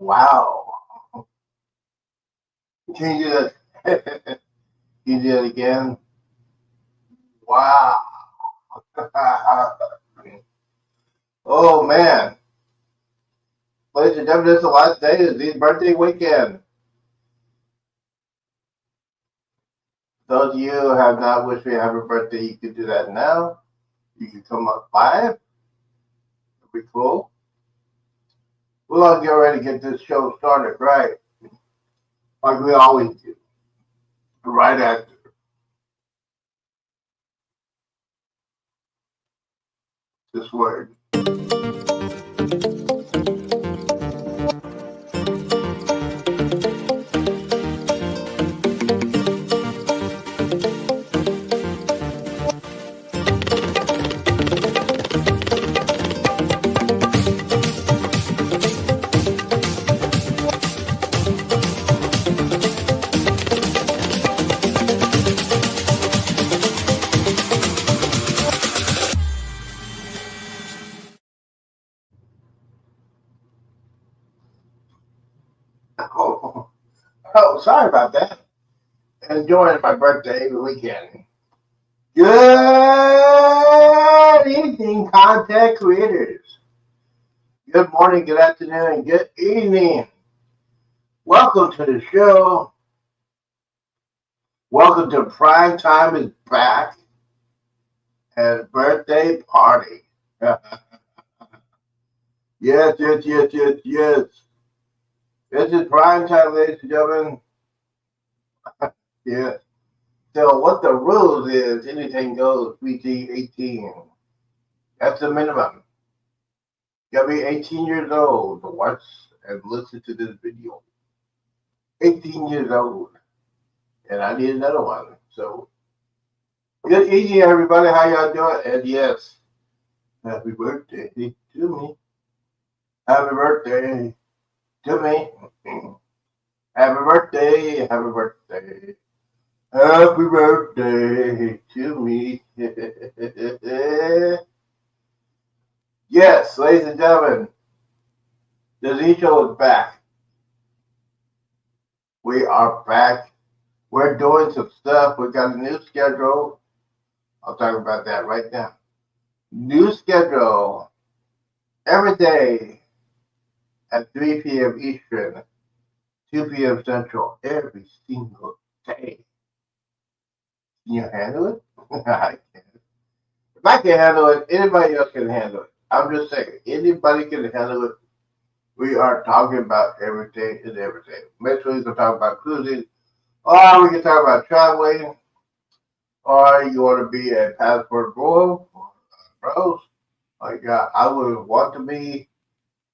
Wow. Can you do that? Can you do that again? Wow. Oh man. Ladies and gentlemen, this is the last day of the birthday weekend. Those of you who have not wished me a happy birthday, you can do that now. You can come up live. It'll be cool. We'll all get ready to get this show started, right? Like we always do. Right after this word. Oh, oh, sorry about that. Enjoying my birthday weekend. Good evening, content creators. Good morning, good afternoon, and good evening. Welcome to the show. Welcome to Prime Time is back and birthday party. Yes, yes, yes, yes, yes. This is Prime Time, ladies and gentlemen. Yes. So what the rules is anything goes PG 18. That's the minimum. You gotta be 18 years old to watch and listen to this video. 18 years old. And I need another one. So good evening everybody. How y'all doing? And yes, happy birthday to me. Happy birthday to me. Happy birthday, happy birthday. Happy birthday to me. Yes, ladies and gentlemen, the Z Show is back. We are back. We're doing some stuff. We got a new schedule. I'll talk about that right now. New schedule every day at 3 p.m. Eastern, 2 p.m. Central, every single day. Can you handle it? I can. If I can handle it, anybody else can handle it. I'm just saying, anybody can handle it. We are talking about everything and everything. Eventually, we can talk about cruising, or we can talk about traveling, or you want to be a passport bro, bros. Like I would want to be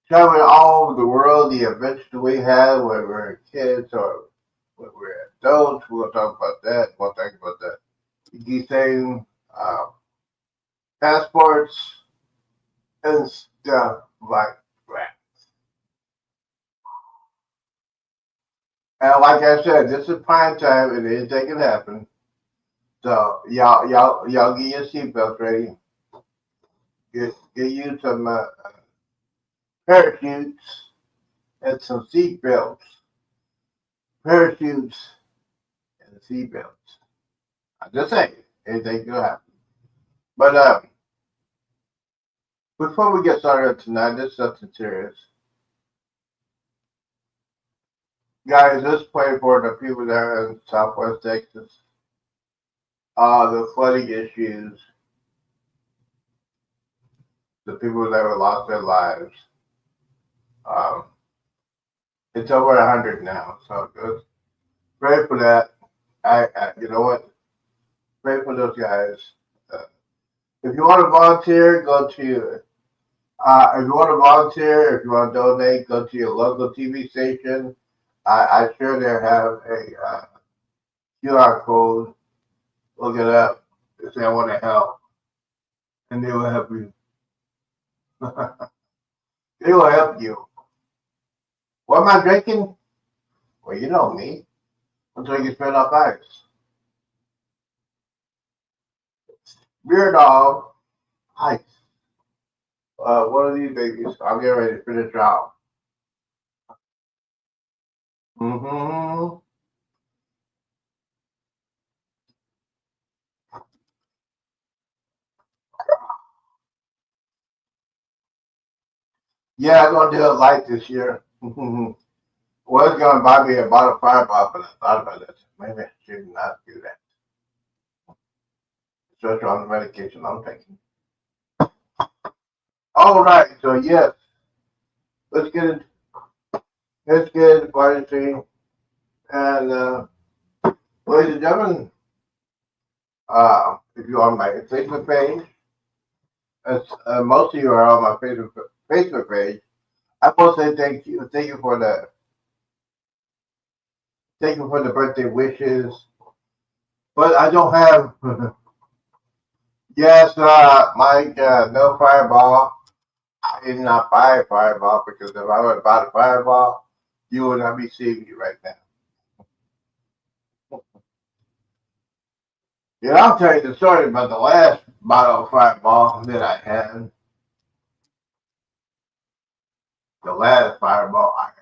traveling all over the world. The adventures we have when we're kids or when we're adults. We'll talk about that. We'll talk about that. You keep saying passports and stuff like that. And like I said, this is prime time and anything can happen. So y'all get your seatbelts ready. Get you some parachutes and some seatbelts. Parachutes and seatbelts. I just say anything can happen. But before we get started tonight, this is something serious. Guys, let's pray for the people there in Southwest Texas. The flooding issues, the people that have lost their lives. Um, it's over 100 now, so just pray for that. You know what? Pray for those guys. Uh, if you want to volunteer, go to. If you want to volunteer, if you want to donate, go to your local TV station. I'm sure they have a QR code. Look it up. If they want to help, and they will help you. They will help you. What am I drinking? Well, you know me. I'm drinking straight off ice. Beer dog, ice. One of these babies. I'm getting ready to finish off. Mm-hmm. Yeah, I'm gonna do it light this year. Was gonna buy me a bottle of Fireball, but I thought about it. Maybe I should not do that. Especially on the medication I'm taking. All right, so yes, let's get it. Let's get into party scene. And ladies and gentlemen, if you're on my Facebook page, as most of you are on my Facebook page, I will say thank you for the birthday wishes. But I don't have. Yes, Mike, no Fireball. I did not buy a Fireball because if I would have bought a Fireball, you would not be seeing me right now. Yeah, I'll tell you the story about the last bottle of Fireball that I had. The last Fireball I had.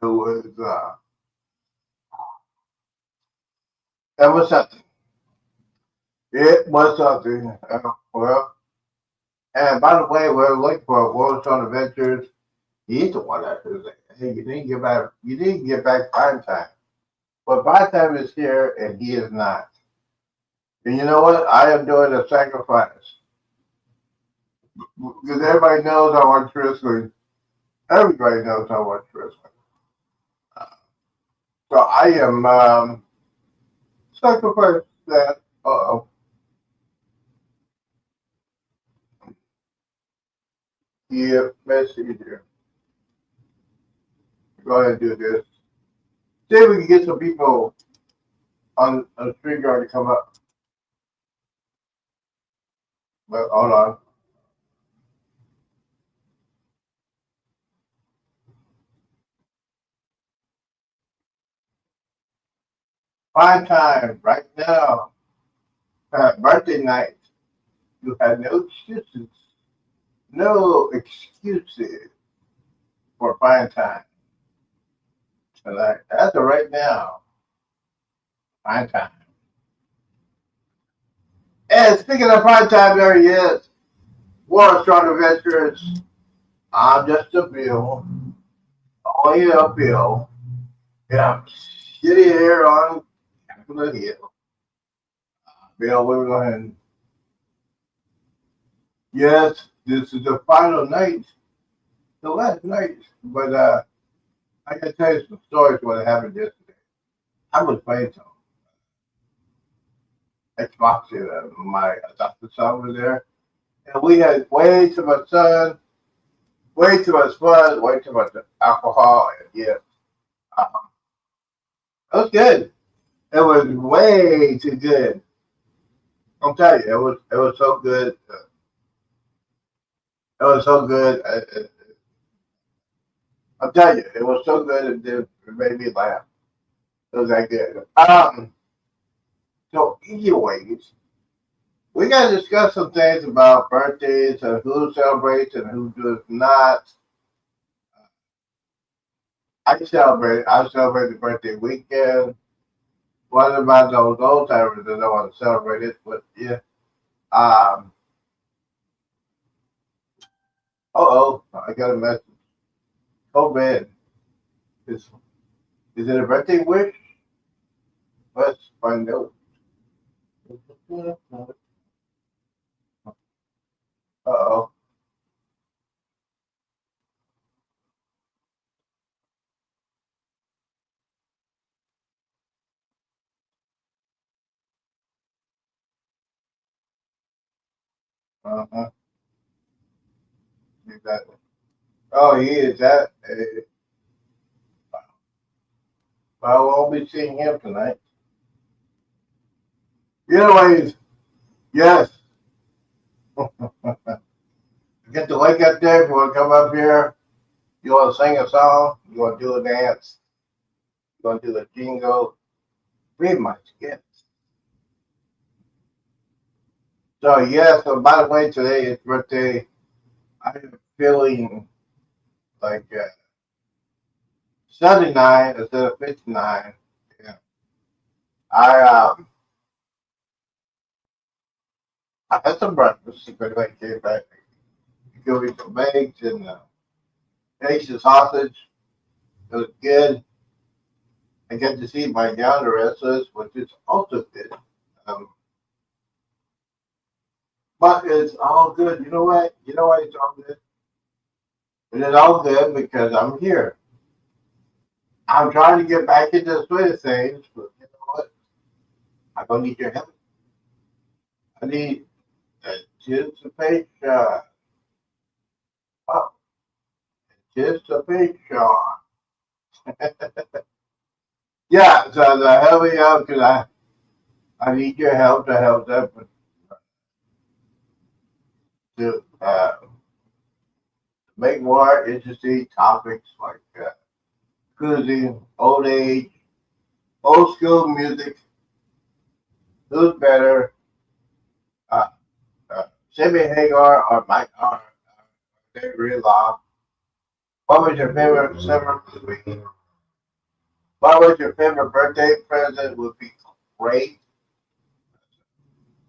It was, that was something. It was something. Well, and by the way, we're looking for World Stone Adventures. He's the one that says, hey, you need to get back prime time. But prime time is here and he is not. And you know what? I am doing a sacrifice. Because everybody knows I watch wrestling. Everybody knows I watch wrestling. So I am sacrificing that. Uh-oh. Yeah, let's see here. Go ahead and do this. See if we can get some people on the street yard to come up. But hold on. Prime time right now. Birthday night. You have no excuses. No excuses for prime time tonight. As of right now, prime time. And speaking of prime time, there he is. War Strong Adventures. I'm just a Bill. Only a Bill. Yeah, shitty hair on Capitol Hill. Bill, we're going. Yes, this is the final night, the last night. But I can tell you some stories what happened yesterday. I was playing some Xbox and my adopted son was there, and we had way too much sun, way too much fun, way too much alcohol, and yeah, um, it was good. It was way too good. I'm telling you, it was so good. It was so good. I'm telling you, it was so good. It made me laugh. It was that good. So, anyways, we got to discuss some things about birthdays and who celebrates and who does not. I celebrate the birthday weekend. What about those old timers that don't want to celebrate it? But yeah. Um. I got a message. Oh man, is is it a birthday wish? Let's find out. Oh. Uh huh. Exactly. Oh, he is that. I won't be seeing him tonight. Anyways, yes. Get the link up there. If you want to come up here, you want to sing a song, you want to do a dance, you want to do a jingle, pretty much, yes. So, yeah, so by the way, today is birthday. I am feeling like 79 instead of 59. Yeah. I um I had some breakfast because I came back. Give me some eggs and eggs and sausage. It was good. I get to see my younger wrestlers, which is also good. Um, but it's all good. You know what? You know why it's all good? And it's all good because I'm here. I'm trying to get back into the swing of things, but you know what? I'm gonna need your help. I need anticipation. Oh, anticipation. Yeah, so the help me out because I need your help to help them to make more interesting topics like cruising, old age, old school music, who's better, uh, Sammy Hagar or Mike or David Ridloff. What was your favorite summer movie? What was your favorite birthday present? Would be great.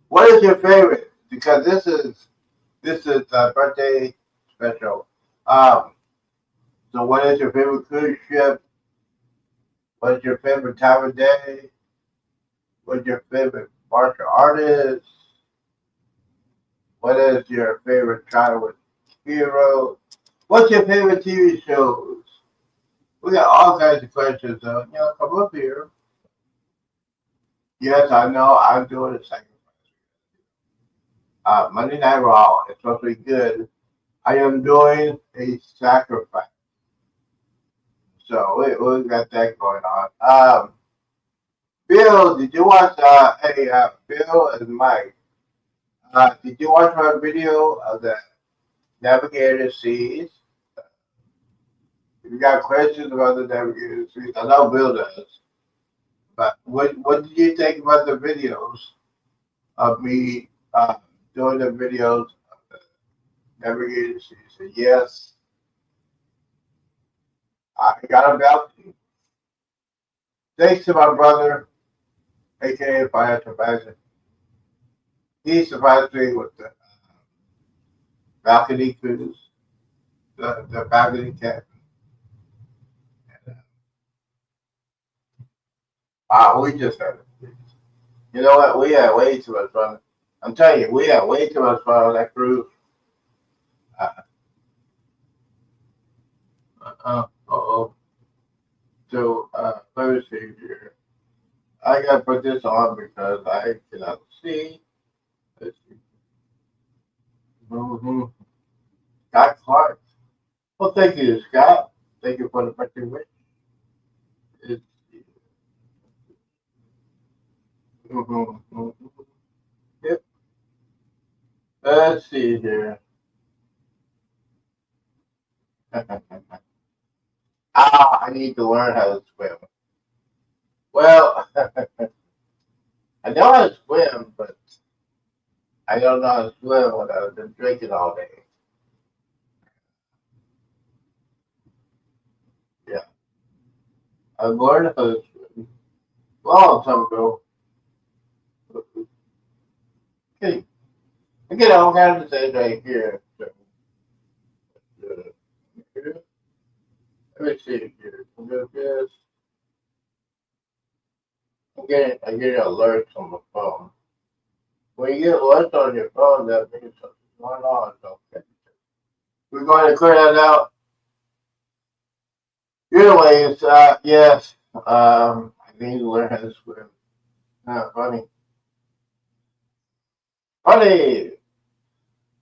What is your favorite? Because this is a birthday special. Um, so what is your favorite cruise ship? What is your favorite time of day? What's your favorite martial artist? What is your favorite childhood hero? What's your favorite TV shows? We got all kinds of questions, so come up here. Yes, I know I'm doing a second. Monday Night Raw. It's supposed to be good. I am doing a sacrifice. So we got that going on. Bill, did you watch? Hey, Bill and Mike. Did you watch my video of the Navigator Seas? If you got questions about the Navigator Seas, I know Bill does. But what did you think about the videos of me doing the videos of the Navigator Seas? Yes, I got a balcony. Thanks to my brother, aka Financial Advisor. He surprised me with the balcony cruise, the balcony cat. We just had it. You know what? We had way too much fun. I'm telling you, we had way too much fun on that cruise. Oh. So, let me see here. I gotta put this on because I cannot see. Let's see. Mm-hmm. Scott Clark. Well, thank you, Scott. Thank you for the birthday wish. It's, mm-hmm. Yep. Let's see here. I need to learn how to swim. Well, I know how to swim, but I don't know how to swim when I've been drinking all day. Yeah, I learned how to swim a long time ago. Okay, I get all kinds of things right here. So, let me see here. This. I'm getting alerts on my phone. When you get alerts on your phone, that means something's going on. Okay. We're going to clear that out. Anyways, yes, I need to learn how to swim. Funny. Funny.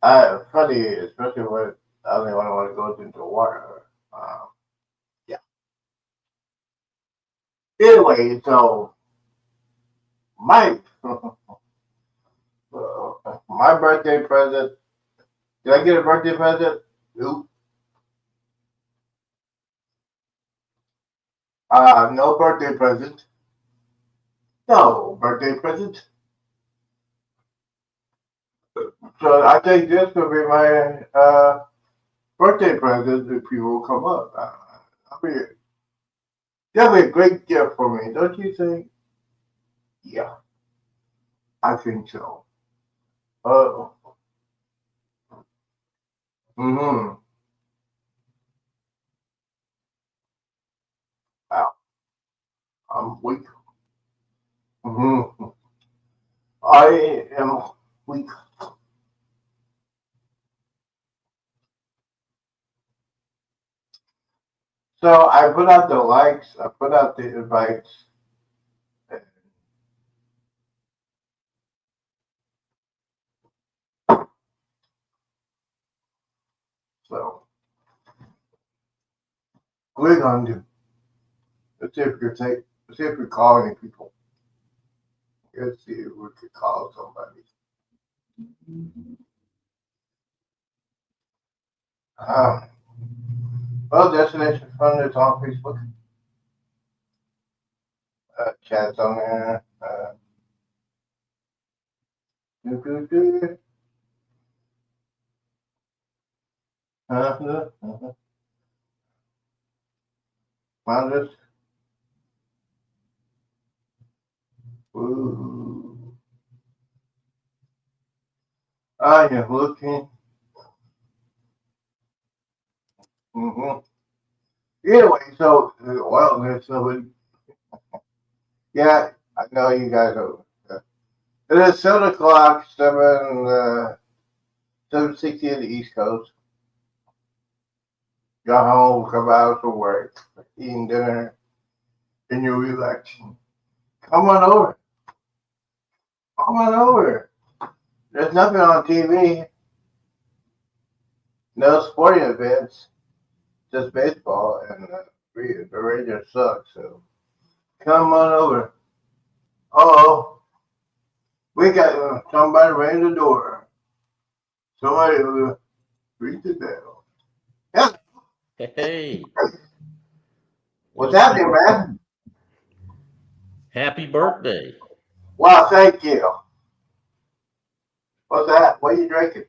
Funny, especially when I only want to go into water. Yeah. Anyway, so Mike, my birthday present. Did I get a birthday present? Nope. No birthday present. No birthday present. So I think this will be my birthday present if people come up. I mean, That'd be a great gift for me, don't you think? Yeah, I think so. Oh, mm-hmm. Wow, I'm weak. Mm-hmm. I am weak. So I put out the likes, I put out the invites. So we're going to let's see if we can take, let's see if we call any people. Let's see if we could call somebody. Um, well, Destination Fun is on Facebook. Chat's on there. Do, do, do. Uh-huh. Found us. Ooh. I am looking. Mm-hmm. Anyway, so well, there's nobody. Yeah, I know you guys are. It is 7 o'clock, 7:60 in the East Coast. Got home, come out from work, eating dinner, and you're relaxing. Come on over. Come on over. There's nothing on TV. No sporting events. Just baseball, and the Rangers suck. So come on over. Oh, we got somebody ran the door. Somebody ring the bell. Yeah, Hey, what's what's happening, man? happy birthday? Wow, thank you. What's that? What are you drinking?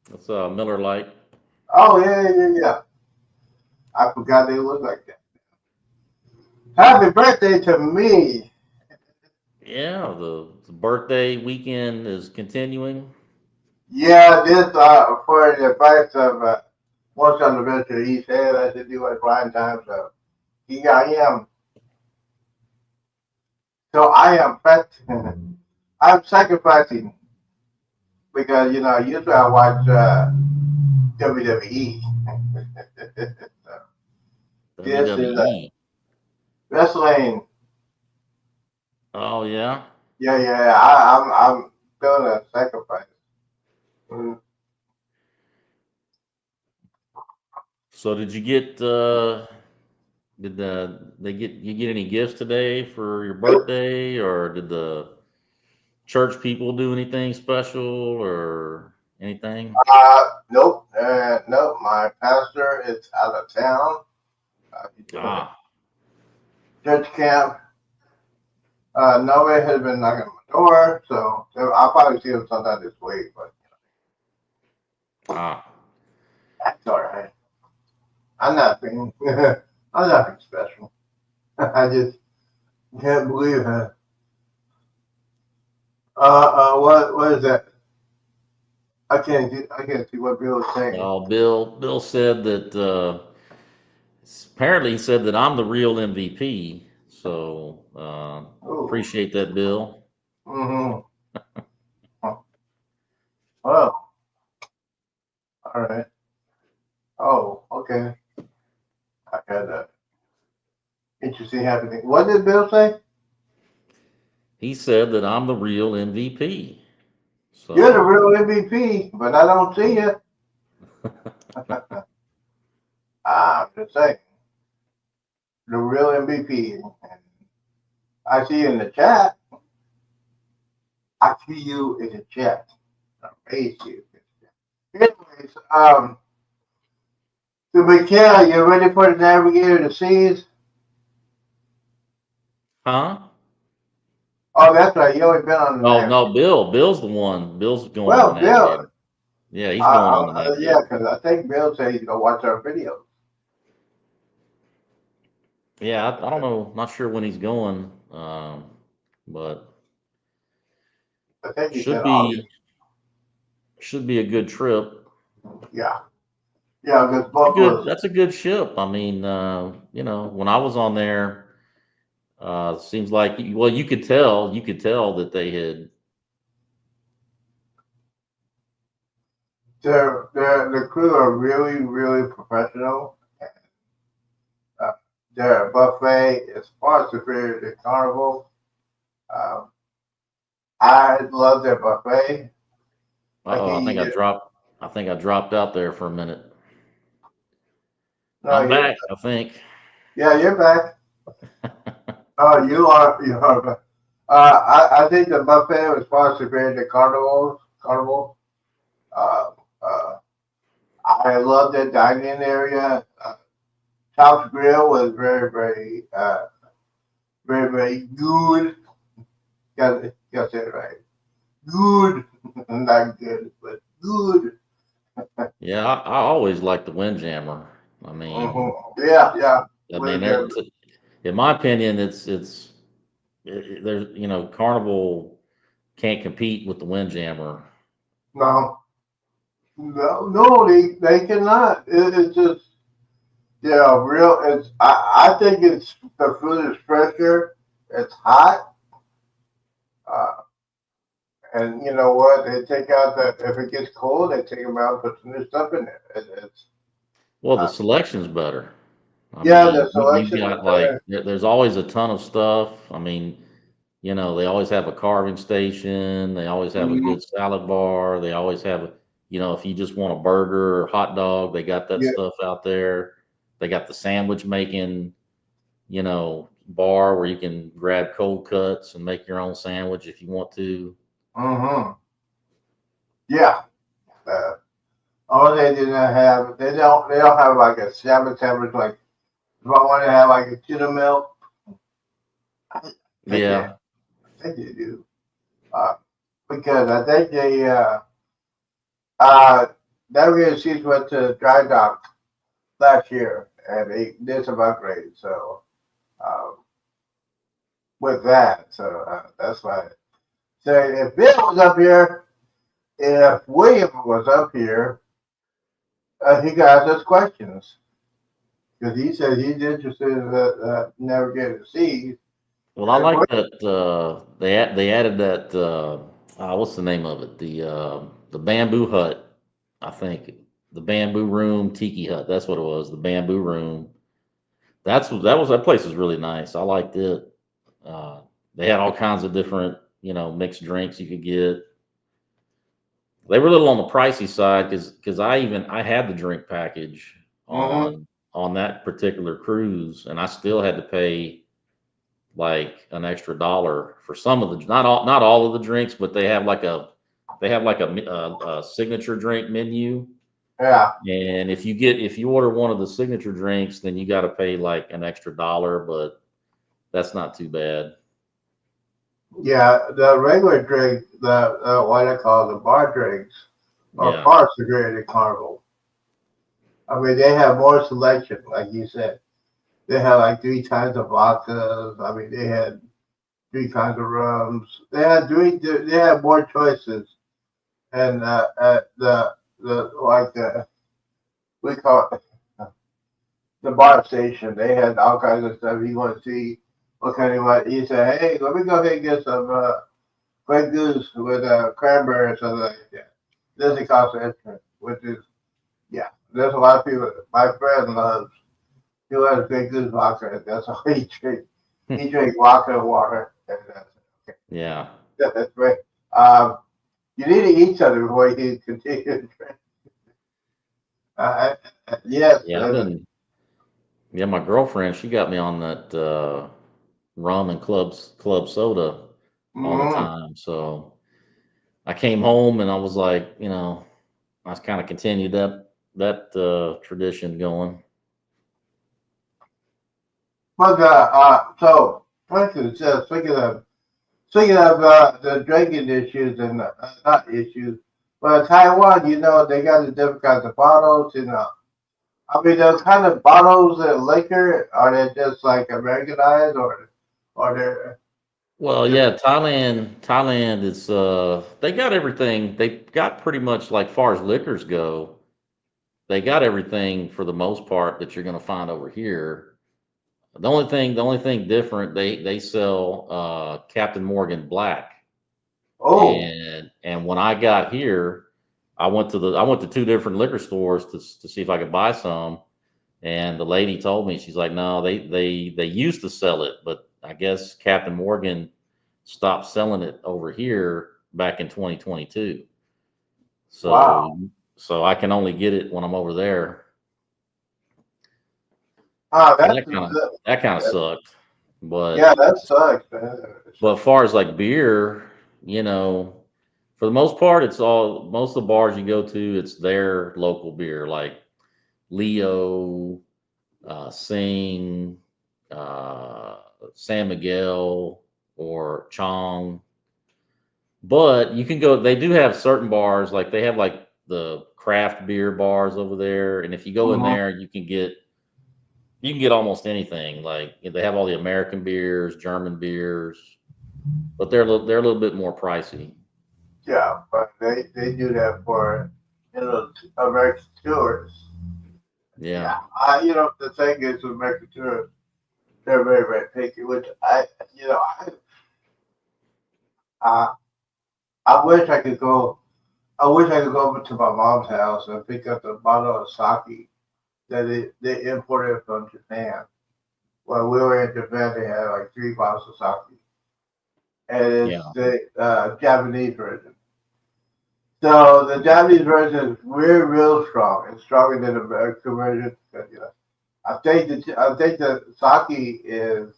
That's Miller Lite. Oh yeah. I forgot they look like that. Happy birthday to me. Yeah, the birthday weekend is continuing. Yeah, this for the advice of one son of Mr. He said I should do at prime time. So I am. So I am I'm sacrificing because usually I watch WWE. So this is WWE. wrestling. Oh yeah. Yeah. I'm doing a sacrifice. Mm. So did you get did they get you get any gifts today for your birthday, or did the church people do anything special or anything? Nope. Nope. My pastor is out of town. He's doing a Ah, church camp. Nobody has been knocking on my door, so I'll probably see him sometime this week. But ah. that's all right. I'm not being. I'm nothing special. I just can't believe it. What is that? I can't see what Bill is saying. Oh, Bill said that apparently he said that I'm the real MVP. So Oh. appreciate that, Bill. Mm-hmm. Oh. All right. Oh. Okay. I had that interesting happening. What did Bill say? He said that I'm the real MVP. You're the So real MVP, but I don't see you. I'm just saying, the real MVP. And I see you in the chat. I see you in the chat. I raised you. Anyways, so Mikhail, you ready for the Navigator of the Seas? huh? Oh, that's right. You always been on the Oh Navigator. no, Bill's the one. Bill's going on the Well, Bill, navigator. Yeah, he's going on the yeah, navigator. because I think Bill said he's gonna watch our videos. Yeah, I don't know. Not sure when he's going, but I think he should said August. be should be a good trip. Yeah, yeah, because It's a book good. was That's a good ship. I mean, when I was on there, seems like well, you could tell that they had. the crew are really really professional. Uh, their buffet is far superior to Carnival. Um, I love their buffet. I can Oh, I think eat I it. dropped. I think I dropped out there for a minute. No, I'm back. I think. yeah, you're back. Oh, you are back. I think the buffet was far superior to Carnival. Uh, uh, I love the dining area. Tom's Grill was very good. Got it right. Good, not good, but good. Yeah, I always liked the Windjammer. I mean, Yeah, yeah. I mean, Windjammer. in my opinion, there's Carnival can't compete with the Windjammer. No, no, they cannot. It's just yeah, real. I think it's the food is fresher. It's hot. Uh, and you know what? They take out that if it gets cold, they take them out and put some new stuff in there. It's Well, the uh, selection's better. I yeah, the mean, you've selection is got better. there's always a ton of stuff. I mean, they always have a carving station. They always have a Mhm. good salad bar. They always have if you just want a burger or hot dog, they got that Yeah. stuff out there. They got the sandwich making, bar where you can grab cold cuts and make your own sandwich if you want to. Hmm. Yeah. Uh, oh, they didn't have. They don't have like a salmon sandwich. Like if I want to have like a tuna melt, I think they, Yeah. I think they do. Uh, because I think uh, WSC's went to dry dock last year and they did some upgrades. So um, with that, so that's why. So if Bill was up here, if William was up here, he could ask us questions because he said he's interested in the Navigator Seas. Well, I And like what, that they added that what's the name of it? The bamboo hut, I think. The bamboo room tiki hut. That's what it was. The bamboo room. That place was really nice. I liked it. Uh, they had all kinds of different, mixed drinks you could get. They were a little on the pricey side because I had the drink package hmm on that particular cruise, and I still had to pay like an extra dollar for some of the not all of the drinks, but they have like a signature drink menu, Yeah, and if you order one of the signature drinks, then you got to pay like an extra dollar, but that's not too bad. yeah. The regular drink, the what I call the bar drinks, are Yeah, far superior to Carnival. I mean, they have more selection, like you said. They had like three kinds of vodkas. I mean, they had three kinds of rums. They had three. They had more choices, and at the like the we call it the bar station. They had all kinds of stuff. You want to see what kind of what you say? Hey, let me go ahead and get some Grey Goose with cranberry or something like that. This is cost extra, which is yeah. There's a lot of people. My friend loves. He loves Grey Goose vodka. That's all he drinks. He drinks vodka and water. And that's, yeah, okay. That's right. Um, you need to eat something before you continue to drink. Yes. yeah. Yeah, my girlfriend, she got me on that rum and club soda all the Mm, time. So I came home and I was like, I kind of continued that tradition going. but so for instance, speaking of the drinking issues and not issues, but Taiwan, they got the different kinds of bottles, I mean, those kind of bottles of liquor, are they just like Americanized or they're Well, just, yeah, Thailand is they got everything. They got pretty much like far as liquors go, they got everything for the most part that you're gonna find over here. The only thing different, they sell Captain Morgan Black. oh, And when I got here, I went to two different liquor stores to see if I could buy some. And the lady told me, she's like, no, they used to sell it, but I guess Captain Morgan stopped selling it over here back in 2022. wow. So I can only get it when I'm over there. Ah, So that's, that kind of that, sucked. yeah, But that sucks, man. as far as like beer, you know, for the most part, it's all most of the bars you go to, it's their local beer, like Leo, Sing, uh, San Miguel, or Chong. But you can go. They do have certain bars, like they have like the craft beer bars over there, and if you go in Mhm. there, you can get almost anything. Like they have all the American beers, German beers, but they're a little bit more pricey. Yeah, but they do that for American tourists. Yeah, Yeah, the thing is with American tourists, they're very very picky. Which you know, I I wish I could go. I wish I could go over to my mom's house and pick up the bottle of sake that they imported from Japan. When we were in Japan, they had like three bottles of sake, and yeah, it's the Japanese version. So the Japanese version is real strong. It's stronger than the American version. I think the sake is,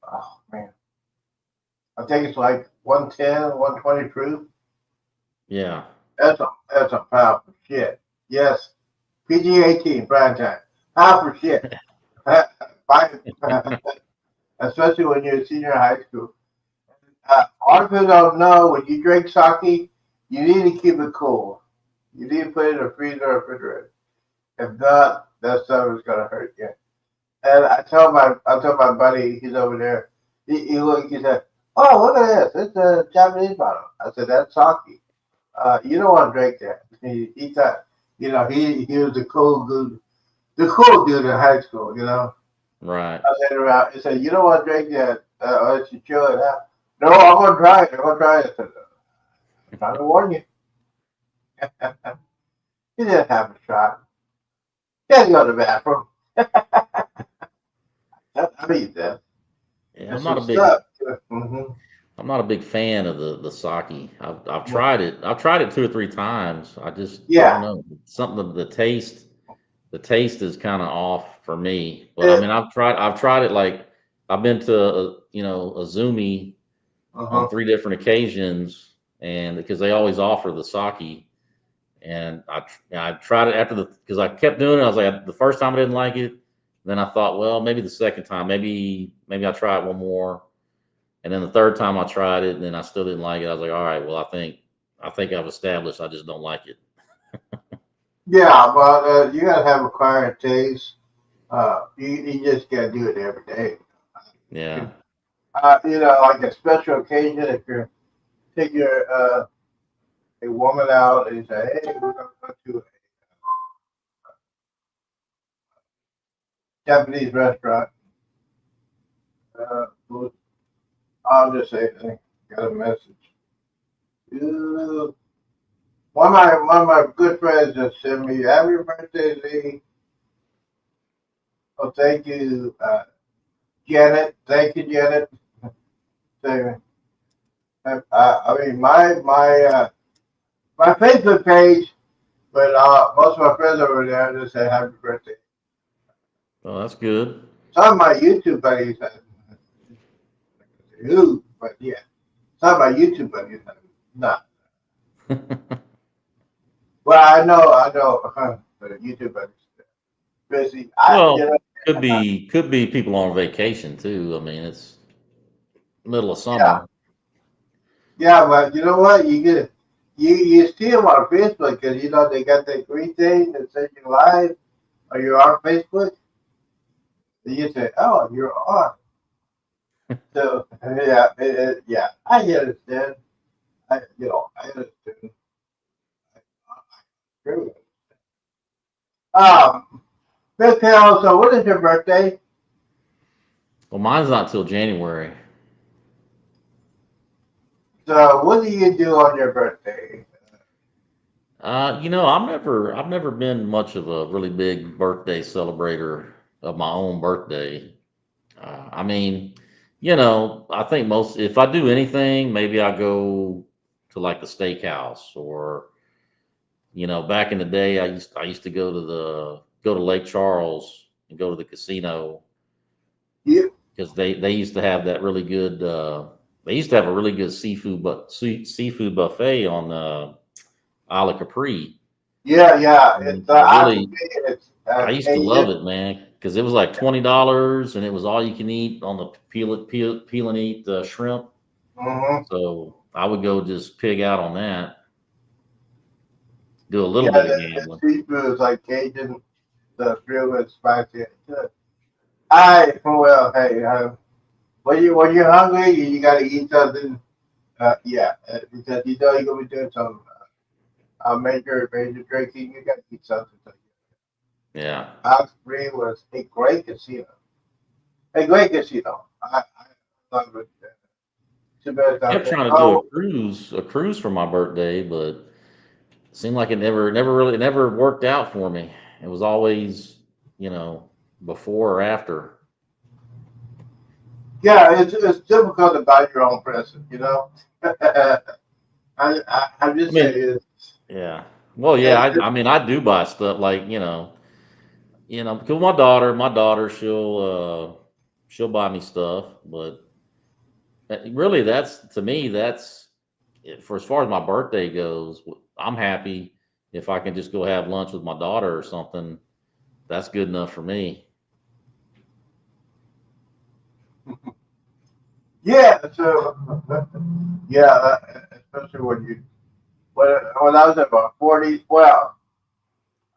oh man, I think it's like 110, 120 proof. yeah. That's a powerful shit. Yes, PG-18 prime time. Powerful shit. Especially when you're a senior in high school. A lot of people don't know when you drink sake, you need to keep it cool. You need to put it in a freezer or refrigerator. If not, that stuff is gonna hurt you. And I told my buddy, he's over there. He said, "Oh, look at this! It's a Japanese bottle." I said, "That's sake. You don't want to drink that." He thought, he was the cool dude in high school. Right. I said around. He said, "You don't want to drink that unless you chill it out." No, I'm gonna try it. I'm gonna try it. I said, "I'm trying to warn you." He didn't have a shot. He had to go to the bathroom. I mean that. Yeah, It's I'm not some a big stuff. Hmm. I'm not a big fan of the sake. I've tried it. I've tried it two or three times. I don't Yeah. know. Something the taste is kind of off for me. But I It, mean, I've tried it like I've been to Azumi on uh-huh. three different occasions, and because they always offer the sake, and I tried it after because I kept doing it. I was like the first time I didn't like it, then I thought, well, maybe the second time, maybe I'll try it one more. And then the third time I tried it, and then I still didn't like it. I was like, all right, well, I think I've established I just don't like it. Yeah, but you gotta have acquired taste. You just can't do it every day. Yeah. Like a special occasion, if you're take a woman out and say, "Hey, we're gonna go to a Japanese restaurant," well, I'll just say, "Hey, got a message." Uh, one of my good friends just sent me, "Happy birthday, Lee." Oh, thank you, Janet. Thank you, Janet. So, I mean, my Facebook page, but most of my friends over there just say happy birthday. Oh, that's good. Some of my YouTube buddies, who, but yeah, some of my YouTube buddies, not. Well, I know, but YouTube buddies, busy. Well, could be people on vacation too. I mean, it's middle of Yeah, summer. yeah, but you know what? You get it. you see them on Facebook because they got that green thing that says you're live or you're on Facebook. And you say, "Oh, you're on." So yeah, yeah, I understand. I understand. True. Um, Miss Hale, so what is your birthday? Well, mine's not till January. So what do you do on your birthday? I've never been much of a really big birthday celebrator of my own birthday. I mean, I think if I do anything, maybe I go to like the steakhouse or, back in the day, I used to go to Lake Charles and go to the casino You, because they used to have that really good, they used to have a really good seafood buffet on, Isle of Capri. yeah, yeah. And It's I I can really, see it's I used to love Asian. it, man, because it was like $20 and it was all you can eat on the peel and eat shrimp. Mm-hmm. So I would go just pig out on that, do a little Yeah, bit of the gambling. seafood is like Cajun, the real and spicy. It's good. Well, hey, when you're hungry, you gotta eat something. Yeah, because you're gonna be doing some major drinking. You gotta eat something. So, Yeah. Ox Free was a great casino. A great casino. I love it. Too bad it's out Kept there. trying to do Oh, a cruise for my birthday, but it seemed like it never worked out for me. It was always, you know, before or after. yeah, it's difficult to buy your own present. I'm I just saying, mean, yeah. Well, yeah, it's, I mean, I do buy stuff like, because my daughter, she'll buy me stuff, but really, that's to me, that's for as far as my birthday goes. I'm happy if I can just go have lunch with my daughter or something. That's good enough for me. yeah. So yeah, especially when I was about 40. Well,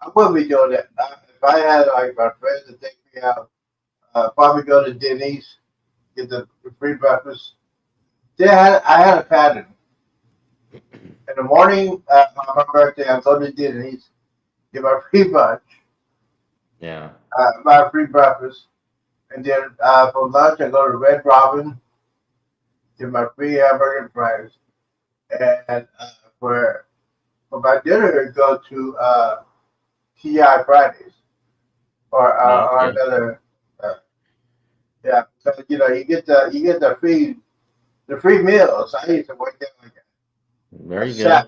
I wouldn't be doing that. If I had like my friends to take me out, probably go to Denny's, get the free breakfast. I had a pattern. In the morning, on my birthday, I go to Denny's, get my free lunch, Yeah. my free breakfast, and then for lunch, I go to Red Robin, get my free hamburger and fries, and for my dinner, I go to TI Fridays or Okay. another. Uh, yeah, so you get the free meals. I used to work there like There a you go. chef.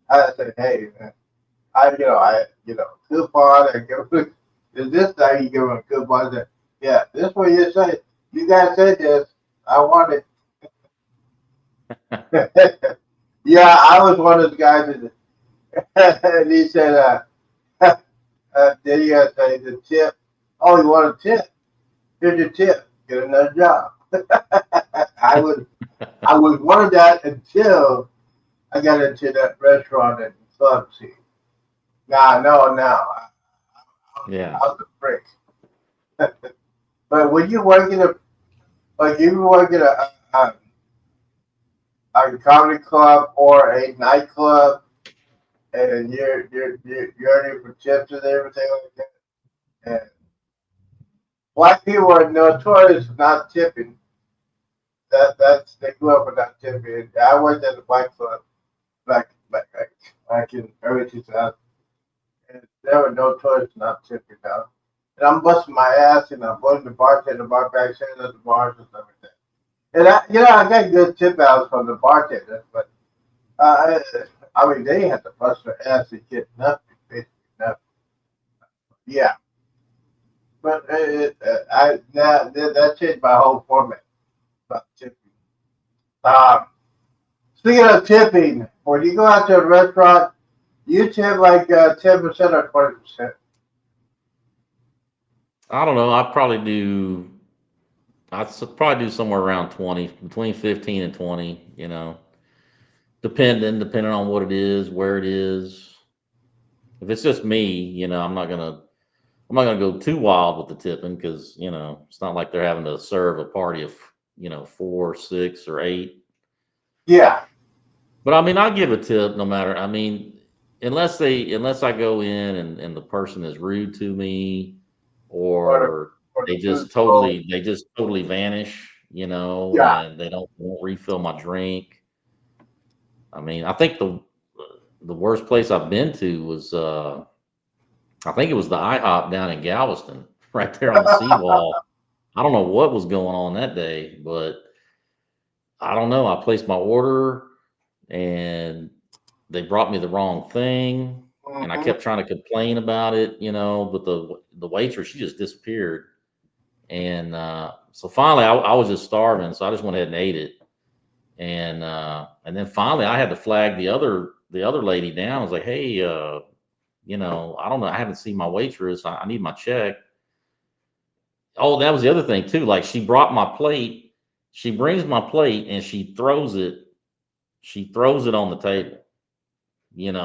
I said, hey, man, coupon. I give is this time you give them a coupon. I said, yeah, this is what you say. You guys said this. I want it. Yeah, I was one of the guys, and he said, then you got to say the tip. Oh, you want a tip? Here's your tip. Get another job. I was I was one of that until I got into that restaurant and club scene. Nah, no, no. I Yeah. was a freak. But when you work in like if you work in a comedy club or a nightclub, and you're earning for tips and everything like that, and black people are notorious for not tipping. That's they grew up with not tipping. I worked at a black club back in early 2000, and there were no toys not tipping down. And I'm busting my ass, and I'm going to the bartender, bar back, saying at the bars and stuff like that. And I got good tip outs from the bartenders, but uh, I mean, they had to bust their ass to get nothing, basically nothing. Yeah, but that changed my whole format about tipping. Um, Speaking of tipping, when you go out to a restaurant, you tip like 10% or 20%. I don't know. I'd probably do somewhere around 20, between 15 and 20. depending on what it is, where it is. If it's just me, I'm not gonna go too wild with the tipping because it's not like they're having to serve a party of 4, 6, or 8. Yeah, But I mean, I give a tip no matter. I mean, unless I go in and the person is rude to me, or or or they the food just cold. totally vanish, Yeah, and they don't won't refill my drink. I mean, I think the worst place I've been to was I think it was the IHOP down in Galveston, right there on the seawall. I don't know what was going on that day, but I don't know. I placed my order and they brought me the wrong thing, and I hmm kept trying to complain about it, but the waitress, she just disappeared. And so finally I was just starving, so I just went ahead and ate it. And then finally I had to flag the other lady down. I was like, "Hey, I don't know, I haven't seen my waitress. I need my check." Oh, that was the other thing too. Like she brought my plate, she brings my plate and she throws it on the table,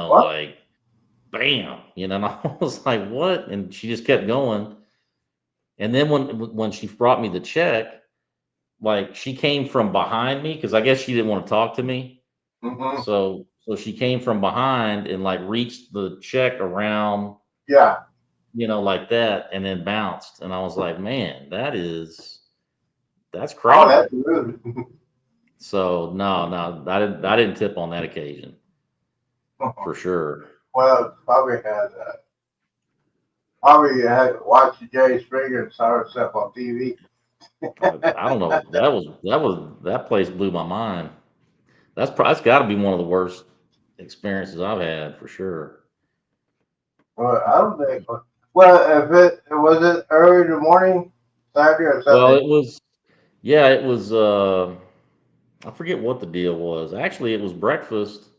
What? like bam, and I was like, what? And she just kept going. And then when she brought me the check, like she came from behind me because I guess she didn't want to talk to me. hmm So she came from behind and like reached the check around, Yeah. like that, and then bounced. And I was like, man, that's Oh, crazy. that's rude. So no, I didn't tip on that occasion for sure. Well, probably had watched Jerry Springer and saw herself on TV. I don't know. That place blew my mind. That's got to be one of the worst experiences I've had for sure. Well, I don't think. Well, if it was it early in the morning, Saturday or Well, Sunday. it was, yeah, it was. I forget what the deal was. Actually, it was breakfast.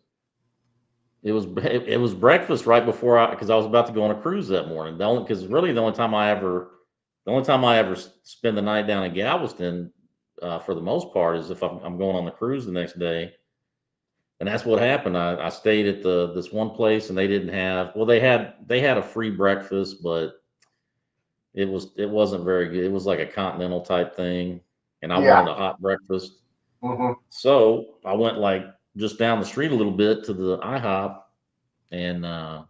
It was breakfast right before because I was about to go on a cruise that morning. Because really the only time I ever spend the night down in Galveston, for the most part, is if I'm going on the cruise the next day. And that's what happened. I stayed at this one place, and they didn't have. Well, they had a free breakfast, but it wasn't very good. It was like a continental type thing, and I Yeah. wanted a hot breakfast. hmm So I went like just down the street a little bit to the IHOP, and I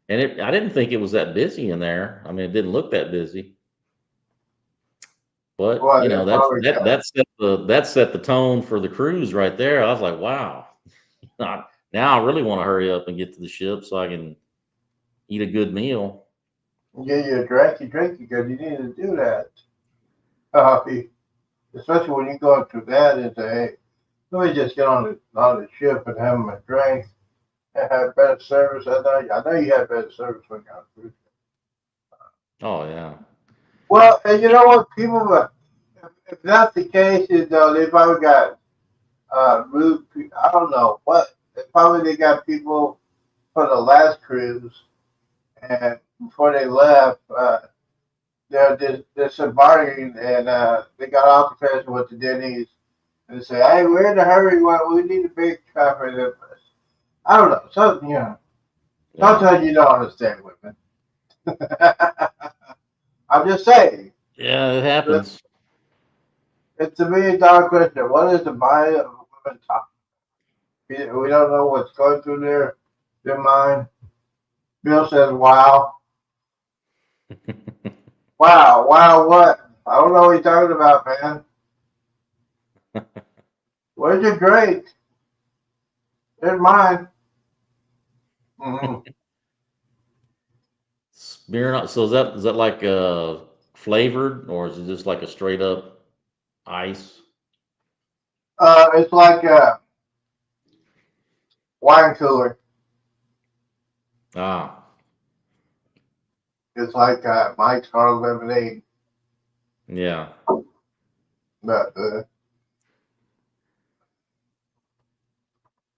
didn't think it was that busy in there. I mean, it didn't look that busy, but Well, it probably got. that set the tone for the cruise right there. I was like, wow. Now I really want to hurry up and get to the ship so I can eat a good meal. Get you a drink, you drink because you need to do that. Especially when you go through that and say, hey, let me just get on the ship and have my drink and have better service. I know you have better service when you're on a cruise. Oh yeah. Well, and you know what? People, if that's the case, they probably got rude. I don't know what. They got people for the last cruise, and before they left, they're disembarking, and they got off the cruise with the Denny's and say, "Hey, we're in a hurry. We need a big traffic." I don't know. Yeah. Sometimes you don't understand women. I'm just saying. Yeah, it happens. It's $1 million question. What is the mind of women talking? We don't know what's going through their mind. Bill says, "Wow, wow, wow, what? I don't know what you're talking about, man. Where's your drink? It's mine." hmm Smear. So is that like flavored, or is it just like a straight up ice? It's like a wine cooler. Ah, It's like Mike's Hard Lemonade, yeah. but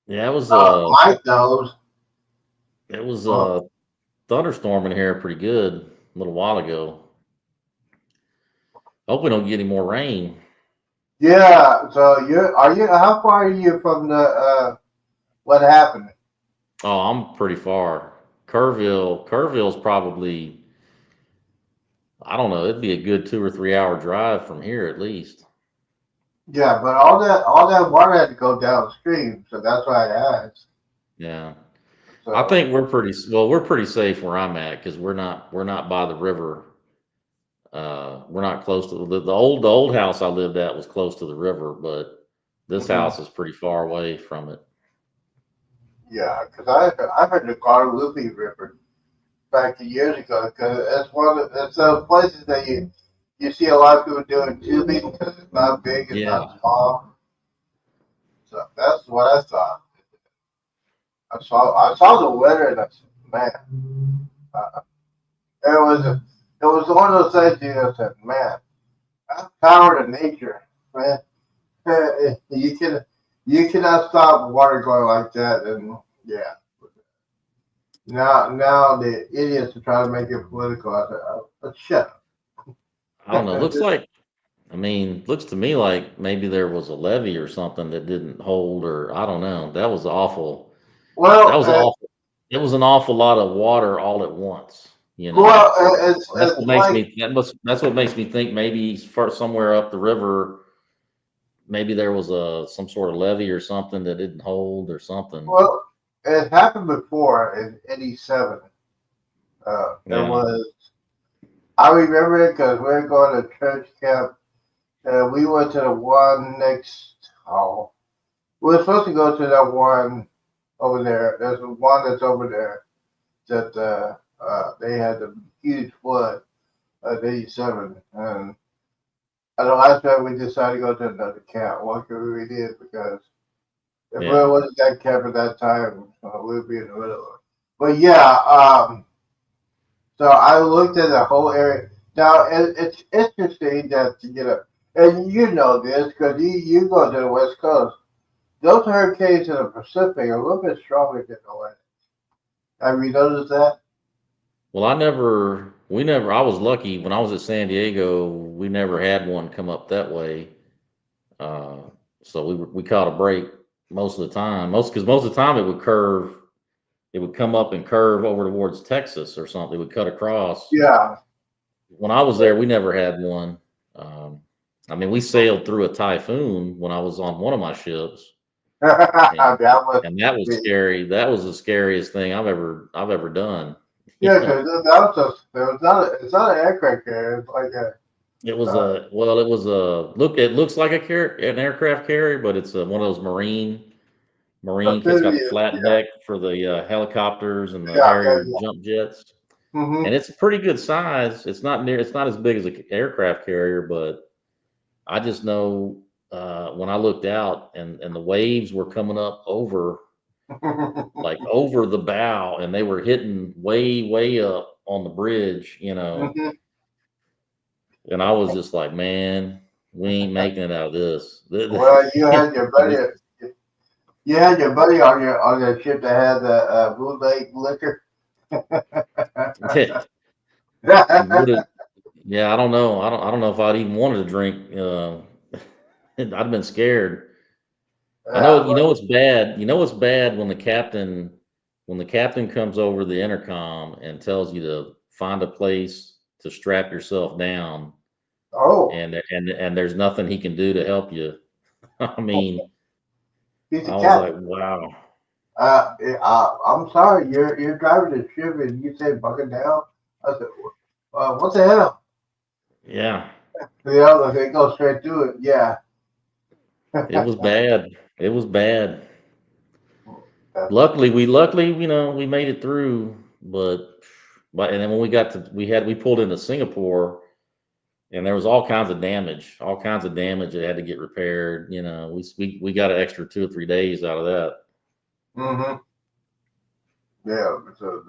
Yeah, it was Mike knows. it was Uh, thunderstorming here pretty good a little while ago. Hope we don't get any more rain. yeah. So you are you? How far are you from the What happened? Oh, I'm pretty far. Kerrville's probably, I don't know, it'd be a good 2 or 3 hour drive from here at least. Yeah, but all that water had to go downstream, so that's why I asked. Yeah. I So think we're pretty safe where I'm at because we're not by the river. We're not close to the old house I lived at was close to the river, but this mhm. house is pretty far away from it. Yeah, because I heard the Guadalupe River back years ago because it's those places that you see a lot of people doing tubing because it's not big, it's Yeah. not small. So that's what I thought. I saw the weather and I said, man, it was it was one of those things you said, man, that's power to nature, man. You can you cannot stop water going like that, and yeah. Now the idiots are trying to make it political. I said, shut I don't know. up. Looks to me like maybe there was a levee or something that didn't hold, or I don't know. That was awful. That well, was awful. It was an awful lot of water all at once, you know. well, it's like That's what makes me think maybe for somewhere up the river, maybe there was some sort of levee or something that didn't hold or something. well, it happened before in '87. It Yeah. was I remember it because we were going to church camp. We went to the one next. Oh, we were supposed to go to that one over there. There's one that's over there that they had a huge flood at '87, and the last time we decided to go to another camp. What could we did because if we Yeah. wasn't that camp at that time, we'd be in the middle of it. But yeah, so I looked at the whole area. Now it's interesting that and you know this because you go to the West Coast. Those hurricanes in the Pacific are a little bit stronger than the West. Have you noticed that? Well, I was lucky when I was at San Diego, we never had one come up that way. Uh, so we caught a break most of the time. Because most of the time it would come up and curve over towards Texas or something. It would cut across. Yeah. When I was there, we never had one. Um, we sailed through a typhoon when I was on one of my ships, and that must and that was be. scary. That was the scariest thing I've ever done. You Yeah, know, because that was it was not it's not an aircraft carrier. It's like a uh, it was a look. It looks like an aircraft carrier, but it's one of those marine. It's got the amphibious. flat deck for the helicopters and the Yeah, yeah, Harrier yeah. jump jets, Mm-hmm. and it's a pretty good size. It's not as big as an aircraft carrier, but I just know when I looked out and the waves were coming up over the bow, and they were hitting way up on the bridge, hmm and I was just like, man, we ain't making it out of this. Well, you had your buddy on your ship that had the Blue Lake liquor. It would have. Yeah, I don't know. I don't know if I'd even wanted to drink. I'd have been scared. I Yeah, know. You know it's bad. You know it's bad when the captain comes over the intercom and tells you to find a place to strap yourself down, oh, and there's nothing he can do to help you. I mean, he's a I was cat. like, wow. I'm sorry, you're driving the ship and you say bucket down. I said, what the hell? Yeah, Like they go straight through it. Yeah. it was bad. It was bad. That's Luckily, we made it through, but and then when we pulled into Singapore, and there was all kinds of damage that had to get repaired. We got an extra 2 or 3 days out of that. hmm Yeah. So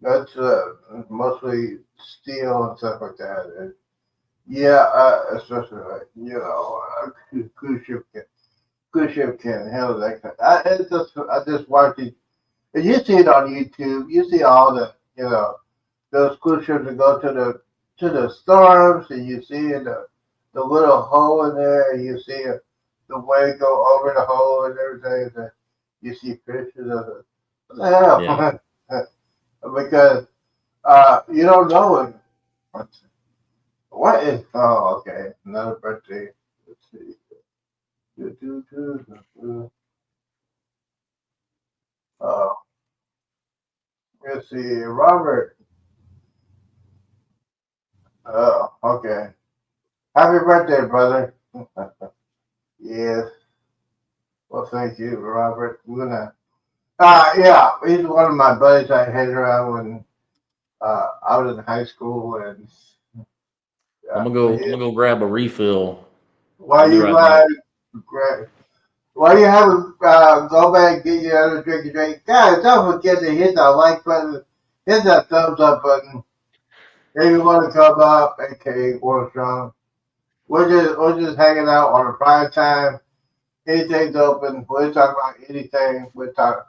that's mostly steel and stuff like that. And yeah, especially like cruise ship can handle that kind. I just watch it. And you see it on YouTube. You see all the those cruise ships that go to the storms, and you see the little hole in there. And you see the way go over the hole and everything. That you see pictures of it. What the hell? Yeah. Because you don't know it. What is? Oh, okay. Another birthday. Let's see. Do, do, do, do, do. Uh, let's see. Robert. Oh, okay. Happy birthday, brother. Yes. Well, thank you, Robert. We're gonna. Yeah, he's one of my buddies I hang around when I was in high school, and I'm yeah. gonna go grab a refill. Why I'll be you right back. Great. Why you haven't go back and get your other drink? Guys, don't forget to hit that like button, hit that thumbs up button. If you want to come up, aka War Strong, we're just hanging out on a prime time. Anything's open. We'll talk about anything. We'll talk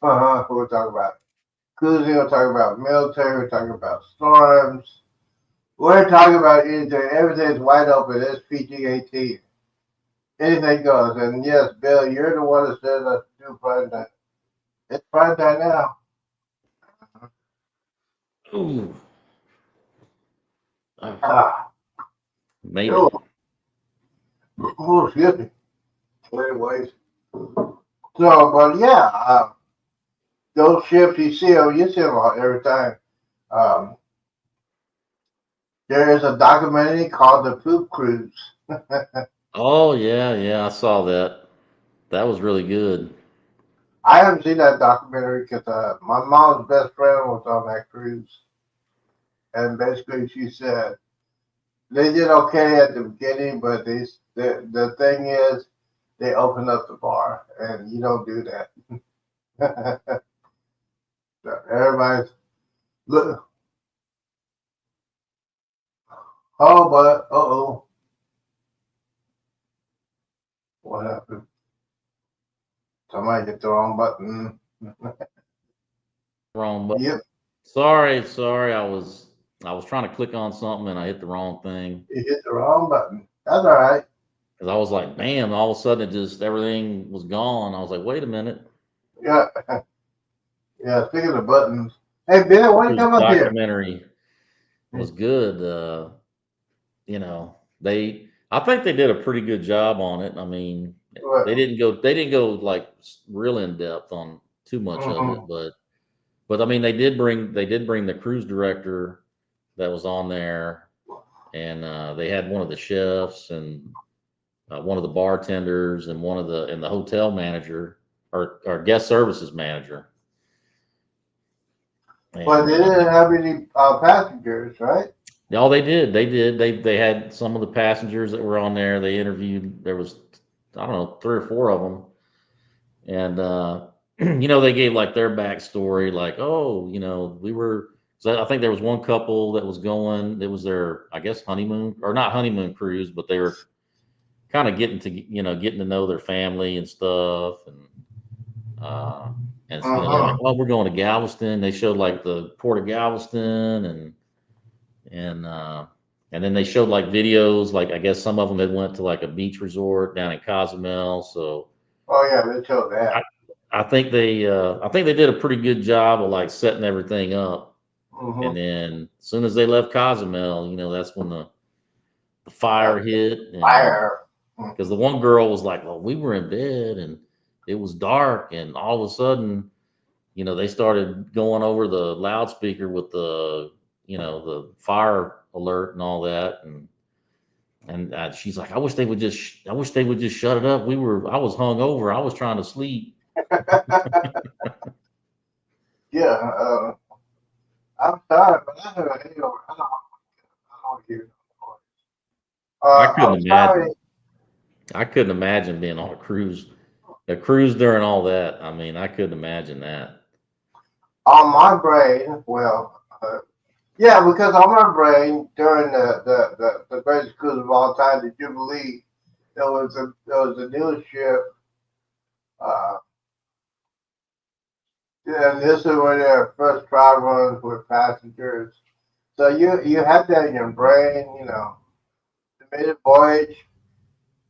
about cruising. We'll talk about military. We'll talk about storms. We're talking about anything. Everything's wide open. It's PG-18. Anything goes. And yes, Bill, you're the one that said let's do prime time. It's prime time now. Ooh, I Ah, made it. oh, oh, excuse me. Anyways, so, but yeah, those ships you see them every time. Um, there is a documentary called The Poop Cruise. Oh yeah, yeah, I saw that. That was really good. I haven't seen that documentary because my mom's best friend was on that cruise, and basically she said they did okay at the beginning, but the thing is they opened up the bar, and you don't do that. So everybody's look. Oh, but oh, what happened? Somebody hit the wrong button. Wrong button. Yep, Sorry. I was trying to click on something and I hit the wrong thing. you hit the wrong button. That's all right. Because I was like, man, all of a sudden it just everything was gone. I was like, wait a minute. Yeah, yeah. Speaking of buttons, hey Bill, why don't you Cruise come up here? documentary was good. You know, I think they did a pretty good job on it. I mean, Well, they didn't go like real in depth on too much of it, mhm. but I mean they did bring the cruise director that was on there, and they had one of the chefs and one of the bartenders and the hotel manager or guest services manager. But And they didn't have any passengers, right? all they had some of the passengers that were on there. They interviewed. There was, I don't know, three or four of them, and you know, they gave like their backstory, like, oh, you know, we were. So I think there was one couple that was going. It was their, I guess, honeymoon or not honeymoon cruise, but they were kind of getting to know their family and stuff, uh, and you know, they're like, Uh-huh. well, we're going to Galveston. They showed like the port of Galveston and and then they showed like videos, like I guess some of them had went to like a beach resort down in Cozumel. So Oh yeah, they showed I, that. I think they did a pretty good job of like setting everything up. And Mm-hmm. then as soon as they left Cozumel, you know, that's when the fire hit. And Fire. because the one girl was like, well, we were in bed and it was dark, and all of a sudden, you know, they started going over the loudspeaker with the, you know, the fire alert and all that. And she's like, I wish they would just shut it up. I was hung over. I was trying to sleep. Yeah. I'm sorry, but I don't. I don't hear. I couldn't I'm sorry. imagine. I couldn't imagine being on a cruise during all that. I mean, I couldn't imagine that. On my brain, well, yeah, because on my brain during the greatest cruise of all time, the Jubilee, there was a news ship, uh, and this is where their first trial runs with passengers. So you have that in your brain, you know, the maiden voyage.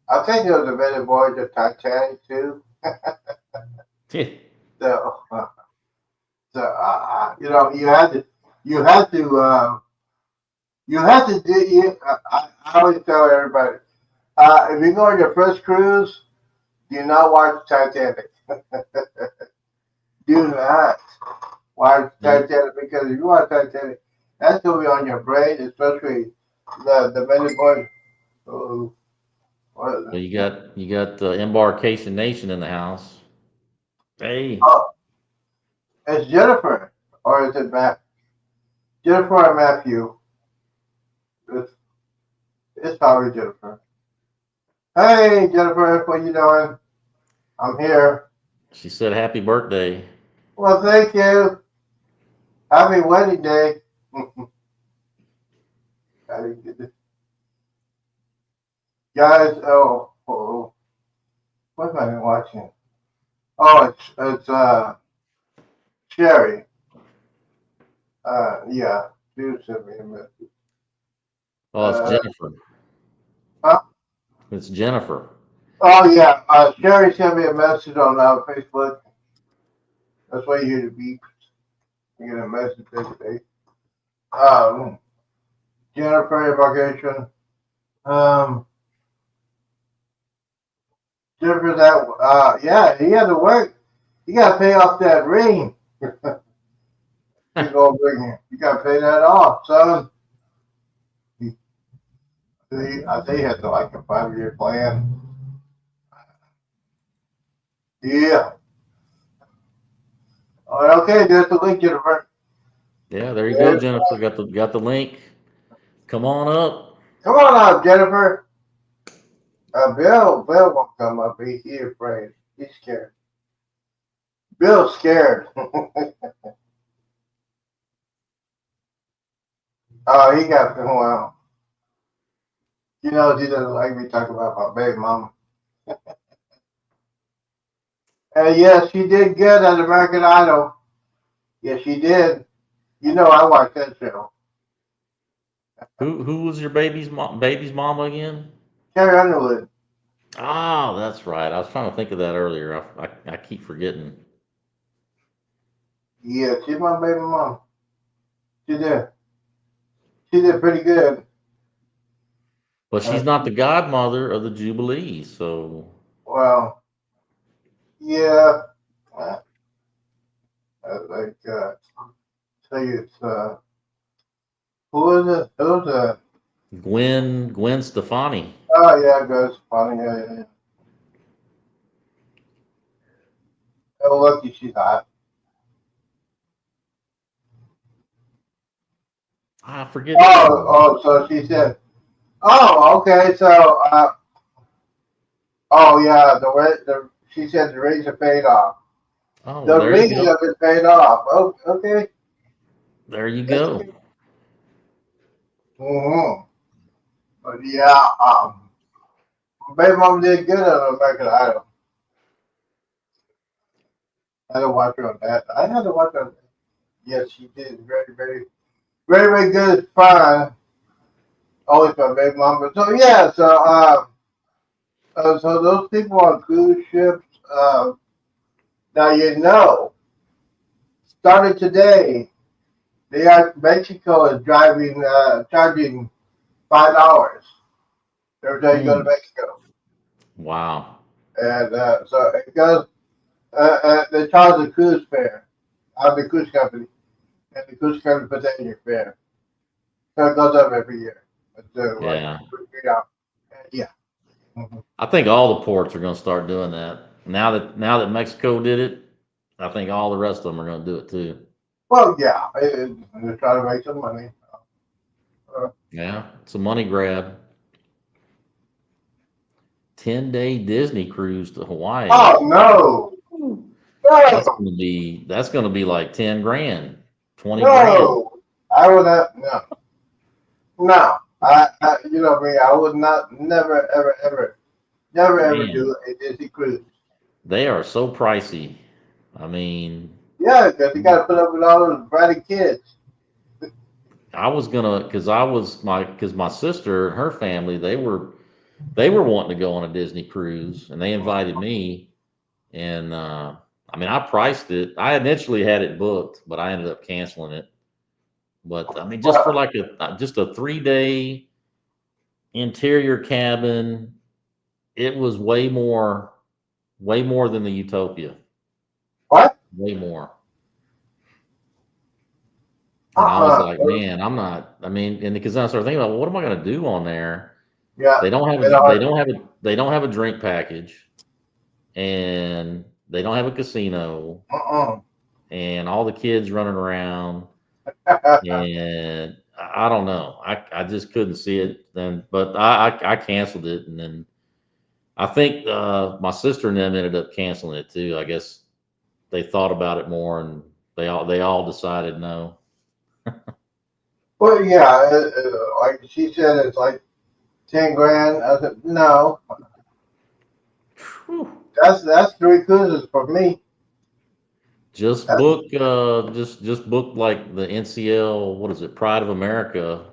I think there was a better voyage of Titanic too. So, you had to, you had to do. I always tell everybody, if you go on your first cruise, do not watch Titanic. Do not watch You, Titanic because if you watch Titanic, that's gonna be on your brain, especially the many boys who. well, you got the Embarkation Nation in the house. Hey, Oh, it's Jennifer, or is it Matt? Jennifer or Matthew? It's, it's probably Jennifer. Hey, Jennifer, what you doing? I'm here. she said happy birthday. Well, thank you. Happy wedding day. I didn't get it. Guys, what am I watching? Oh, it's Sherry. Yeah, she sent me a message. Oh, it's Uh, Jennifer. huh? It's Jennifer. Oh yeah, Sherry sent me a message on Facebook. That's why you hear the beep. You get a message every day. Um, Jennifer Embarkation. Um, Jennifer, yeah, he had to work. You got to pay off that ring. You go bring it. You got to pay that off, son. I think he had to like a 5-year plan. Yeah. Okay, there's the link, Jennifer. Yeah, there you go, There's, Jennifer. Got the link. Come on up. come on out, Jennifer. Bill won't come up. He's afraid. He's scared. Bill's scared. Oh, he got, well, he doesn't like me talking about my baby mama. And yes, she did good at American Idol. Yes, she did. I watched that show. Who was your baby's mama again? Carrie Underwood. Oh, that's right. I was trying to think of that earlier. I keep forgetting. Yeah, she's my baby mom. She did. She did pretty good. But Uh, she's not the godmother of the Jubilee, so well, yeah. Uh, like, tell you, it's, who is it? Who's it? Gwen Stefani. Oh, yeah, goes funny. Yeah. Oh, lucky she's hot. I forget her name. So she said, oh, okay, so, oh, yeah, she said the rings are paid off. Oh, The there you rings go. have been paid off. Oh, okay. There you go. Mm-hmm. But yeah, baby mom did good on American Idol. I had to watch her on that. I had to watch her on that. Yes, she did very, very, very, very good. Fun. Always my baby mom. But so yeah, so those people on cruise ships, now starting today, Mexico is charging $5 every time you go to Hmm. Mexico, Wow. and so it goes. They charge the cruise fare out of the cruise company, and the cruise company puts that in your fare. So it goes up every year. It's like Yeah. yeah, yeah. Mm-hmm. I think all the ports are going to start doing that. Now that Mexico did it, I think all the rest of them are going to do it too. Well, yeah, they're trying to make some money. Uh, Yeah, it's a money grab. 10-day Disney cruise to Hawaii. oh no, That's no, gonna be that's gonna be like 10 grand, 20 grand. no! I would not. No, no. You know me. I would not. Never, ever, ever, never, ever Man, do a Disney cruise. they are so pricey. I mean, Yeah, because you got to put up with all those bratty kids. I was gonna because my sister and her family, they were they were wanting to go on a Disney cruise, and they invited me. And I mean, I priced it. I initially had it booked, but I ended up canceling it. But I mean, just for Well, like a 3 day interior cabin, it was way more than the Utopia, what? way more. And I was like, man, I'm not. I mean, and because I started thinking about what am I going to do on there? Yeah, They don't have they a don't they have don't have a they don't have a drink package, and they don't have a casino, uh-uh. and all the kids running around, and I don't know. I just couldn't see it then, but I canceled it, and then I think my sister and them ended up canceling it too. I guess they thought about it more, and they all decided no. Well, yeah, like she said, it's like 10 grand. I said no, Whew. that's 3 cruises for me. Just That's, book just book like the NCL, what is it, Pride of America.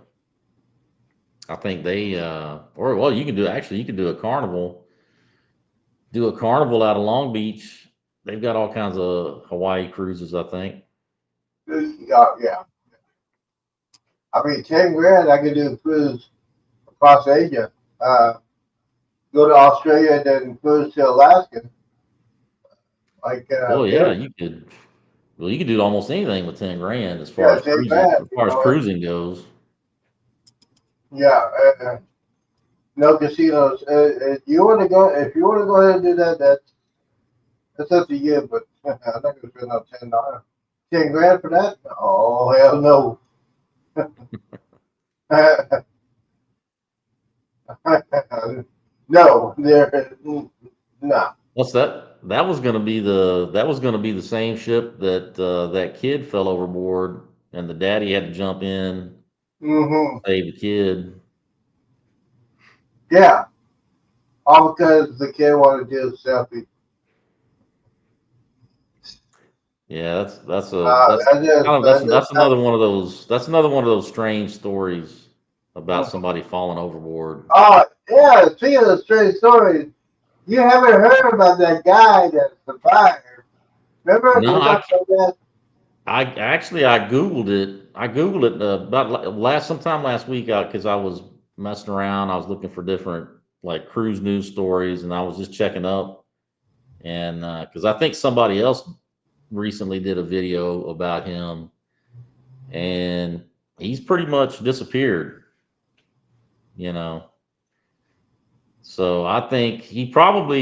I think they or well, you can do actually you can do a carnival out of Long Beach. They've got all kinds of Hawaii cruises, I think. yeah. I mean, 10 grand. I could do a cruise across Asia. Go to Australia and then cruise to Alaska. Like Well, yeah, there's you could do almost anything with 10 grand yeah, 10 grand. as far as cruising goes. Yeah, no casinos. You want to go? If you want to go ahead and do that, that's up to you. But I'm not going to spend no $10. 10 grand for that? Oh hell no. No, there, no. What's that? That was gonna be the same ship that that kid fell overboard, and the daddy had to jump in, Hmm. save the kid. Yeah, all because the kid wanted to do a selfie. Yeah, that's I just, kind of I just, that's another one of those strange stories about somebody falling overboard. oh yeah. Speaking of the strange stories, you haven't heard about that guy that survived. Remember No, we talked about that? I googled it. I googled it about last sometime last week because I was messing around. I was looking for different like cruise news stories, and I was just checking up, and because I think somebody else recently did a video about him, and he's pretty much disappeared. You know, so I think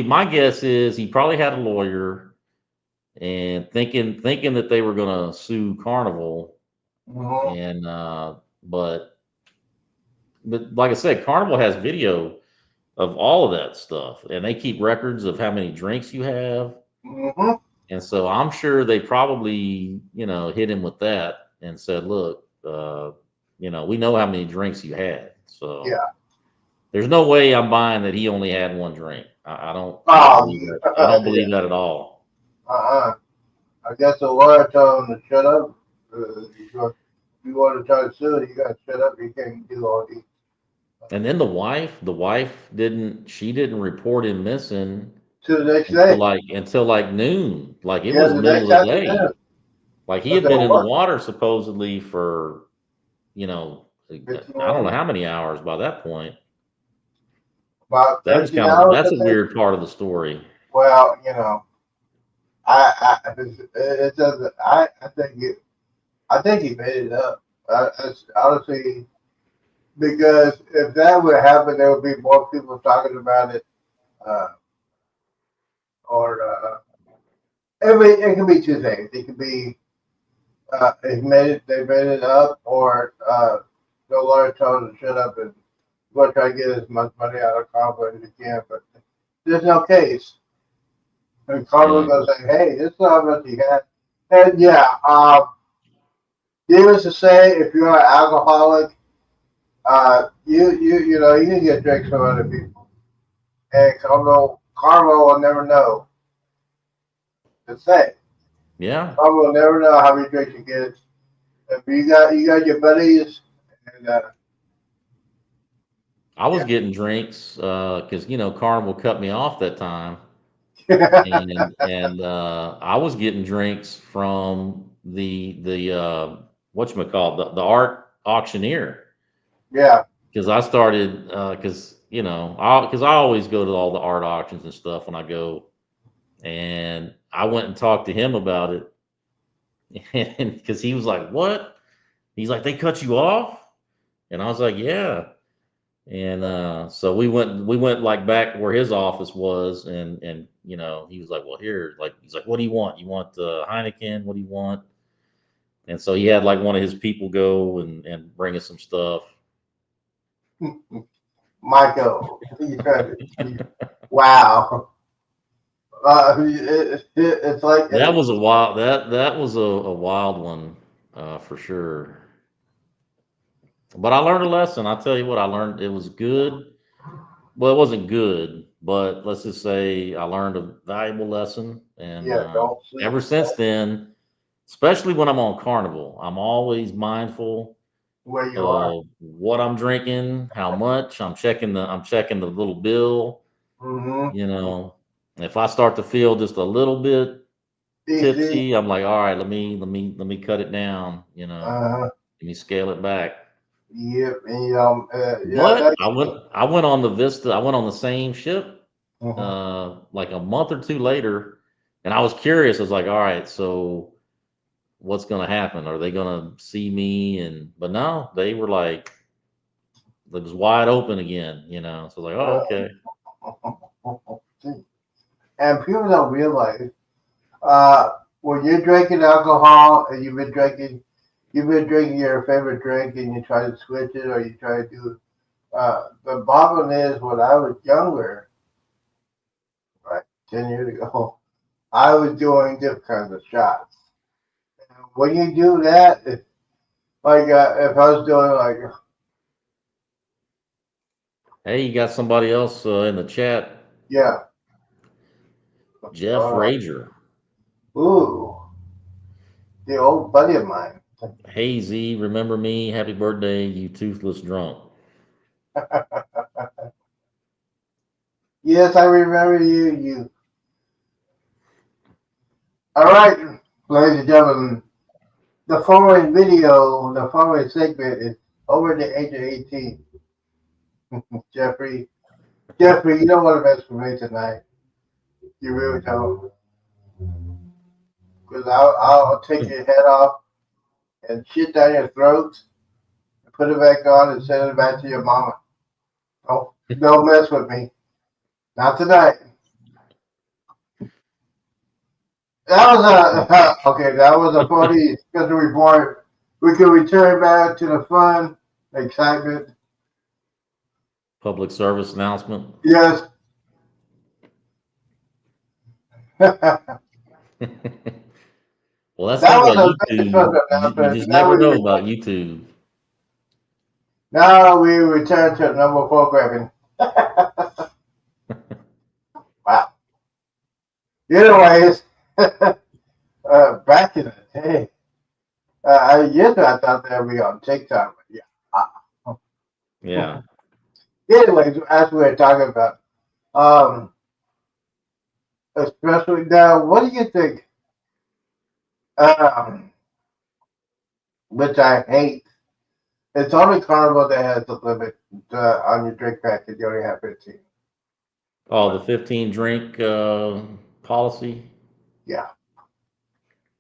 my guess is he probably had a lawyer and thinking that they were going to sue Carnival, Hmm. and but like I said, Carnival has video of all of that stuff, and they keep records of how many drinks you have, Hmm. and so I'm sure they probably hit him with that and said, "Look, we know how many drinks you had, so Yeah. there's no way I'm buying that he only had one drink. I don't Oh, believe that. I don't yeah. believe that at all." Uh-uh. I guess the lawyer told him to shut up. If you want to try to sue, you got to shut up. You can't do all these. And then the wife didn't report him missing To the next day. until like noon. Like it Yeah, was the middle next of the day. afternoon. Like he I had said, been in the what? water supposedly for, I 15 don't know hours? how many hours by that point. About That was 13 kind of hours, that's I a think. weird part of the story. Well, it doesn't. I think he made it up. Honestly, because if that would happen, there would be more people talking about it. Uh, or it can be two things. It could be they made it up, or the lawyer told him to shut up and go try to get as much money out of Carver as he can. But there's no case. And Carver Yeah. goes like, "Hey, this is how much you had." And yeah, needless to say, if you're an alcoholic, you can get drinks from other people, and Carver will never know to say. Yeah. Carver will never know how many drinks you get. If you got your buddies, and I was getting drinks because Carnival cut me off that time, and I was getting drinks from the whatchamacallit, the art auctioneer, Yeah. because I started because I always go to all the art auctions and stuff when I go, and I went and talked to him about it, and because he was like, "What?" He's like, "They cut you off," and I was like, "Yeah." And so we went like back where his office was, and he was like, "Well, here," like he's like, "What do you want? You want Heineken? What do you want?" And so he had like one of his people go and bring us some stuff. Michael. Wow. It's like That was a wild that was a wild one for sure. But I learned a lesson. I tell you what, I learned it was good. Well, it wasn't good, but let's just say I learned a valuable lesson, and yeah, don't sleep ever since then, especially when I'm on Carnival, I'm always mindful where you are. of what I'm drinking, how much. I'm checking the little bill. Mm-hmm. You know, if I start to feel just a little bit DC. tipsy, I'm like, all right, let me cut it down. Uh-huh. Let me scale it back. Yep. And yeah, But I went on the Vista. I went on the same ship uh like a month or two later, and I was curious. I was like, all right, so what's gonna happen? Are they gonna see me? But no, they were like, it was wide open again. So I was like, oh, okay. and people don't realize uh, when you're drinking alcohol and you've been drinking your favorite drink and you try to switch it or you try to do the bottom is when I was younger, right, 10 years ago, I was doing different kinds of shots. When you do that, like if I was doing like, Hey, you got somebody else in the chat, yeah, Jeff uh, Rager. ooh, the old buddy of mine. Hey Z, remember me? Happy birthday, you toothless drunk. Yes, I remember you. You. All right, ladies and gentlemen, the following segment is over the age of 18. Jeffrey, Jeffrey, you don't want to mess with me tonight. You really don't. Because I'll take your head off and shit down your throat and put it back on and send it back to your mama. Don't mess with me. Not tonight. That was okay. That was a funny special report. We can return back to the fun, excitement. Public service announcement. Yes. that Well, that's something was about a very YouTube. special You announcement. just never know about YouTube. Now we return to normal programming. Wow. Anyways, back in the day, I thought that would be on TikTok. But yeah. Yeah. Anyways, as we were talking about, um, especially now, what do you think? Um, which I hate. It's only Carnival that has the limit on your drink package. You only have 15. Oh, the 15 drink policy. Yeah.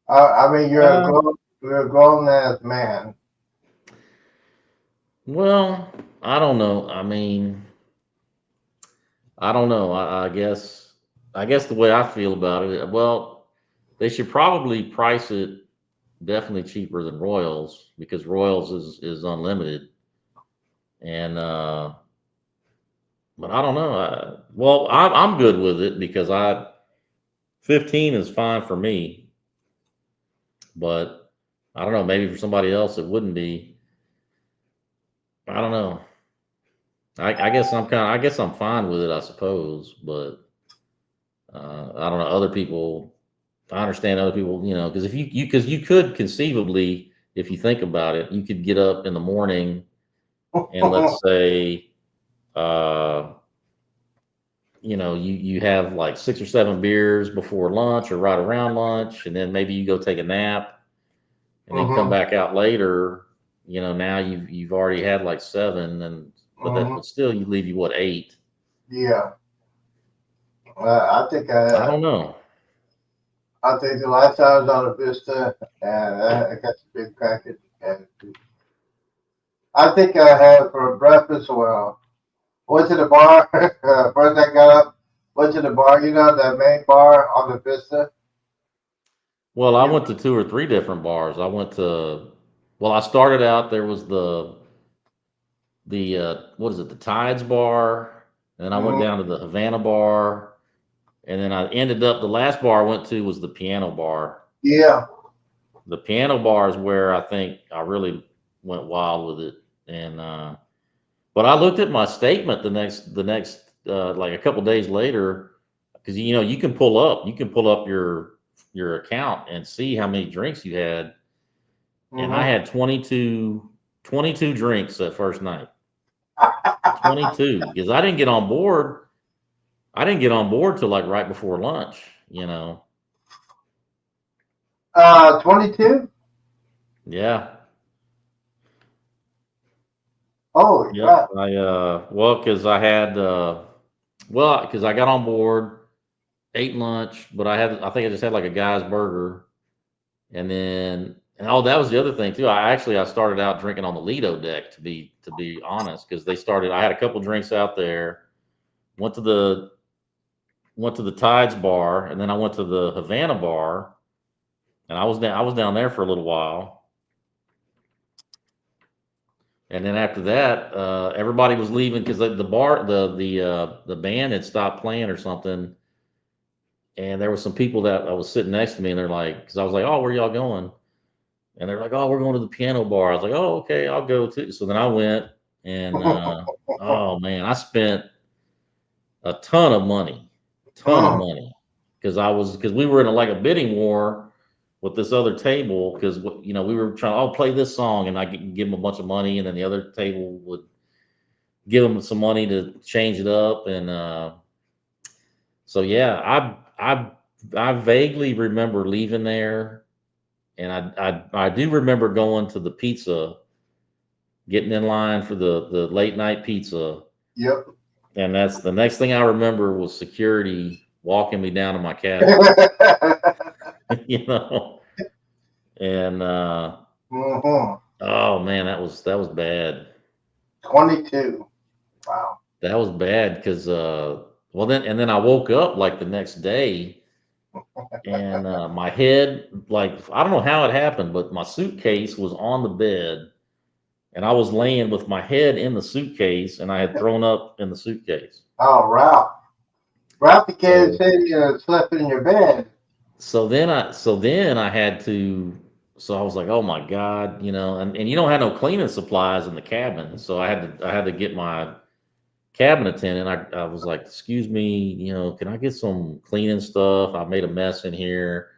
I mean, Uh, you're a grown ass man. well, I don't know. I mean, I don't know. I guess the way I feel about it, well, they should probably price it definitely cheaper than Royals, because Royals is unlimited. And but I don't know. Well, I'm good with it because I 15 is fine for me, but I don't know. Maybe for somebody else it wouldn't be. I don't know. I guess I guess I'm fine with it, I suppose. But I don't know. Other people, I understand other people. Because if because you could conceivably, if you think about it, you could get up in the morning and let's say uh, you have like 6 or 7 beers before lunch or right around lunch, and then maybe you go take a nap and then come Mm-hmm. back out later. Now you've already had like seven, and Mm-hmm. but still you leave you what, 8? Yeah. I don't know. I think the last time I was on the Vista, and I got some big package, and I think I had for breakfast. Well, went to the bar. First I got up, went to the bar. You know the main bar on the Vista. Well, I You, went to 2 or 3 different bars. Well, I started out, there was the what is it, the Tides bar, and then I went mm, down to the Havana bar, and then I ended up, the last bar I went to was the Piano Bar. yeah. The Piano Bar is where I think I really went wild with it. And but I looked at my statement the next like a couple days later, because you can pull up your account and see how many drinks you had, and I Mm-hmm. had 22 drinks that first night. 22, because I didn't get on board till like right before lunch. 22. Yeah. Holy Yep. crap. Well, because I got on board, ate lunch, but I think I just had like a guy's burger, and that was the other thing too. I started out drinking on the Lido deck, to be honest, because I had a couple drinks out there, went to the went to the Tides bar, and then I went to the Havana bar, and I was down there for a little while. And then after that, everybody was leaving because the band had stopped playing or something. And there were some people that I was sitting next to me, and they're like, because I was like, "Oh, where y'all going?" And they're like, "Oh, we're going to the piano bar." I was like, "Oh, okay, I'll go too." So then I went, and oh man, I spent a ton of Mm, money, because we were in like a bidding war with this other table, because we were trying, "Oh, play this song," and I give them a bunch of money, and then the other table would give them some money to change it up, and so yeah, I vaguely remember leaving there, and I do remember going to the pizza, getting in line for the late night pizza, yep. and that's the next thing I remember was security walking me down to my cabin, you know, and Mm-hmm. oh man, that was bad. 22. Wow. That was bad because well, then I woke up like the next day, and my head, like, I don't know how it happened, but my suitcase was on the bed, and I was laying with my head in the suitcase, and I had thrown up in the suitcase. Oh, Ralph. Ralph the kid So said you slept in your bed. so then I had to, so I was like, oh my God, and you don't have no cleaning supplies in the cabin, so I had to get my cabin attendant. I was like, excuse me, can I get some cleaning stuff? I made a mess in here.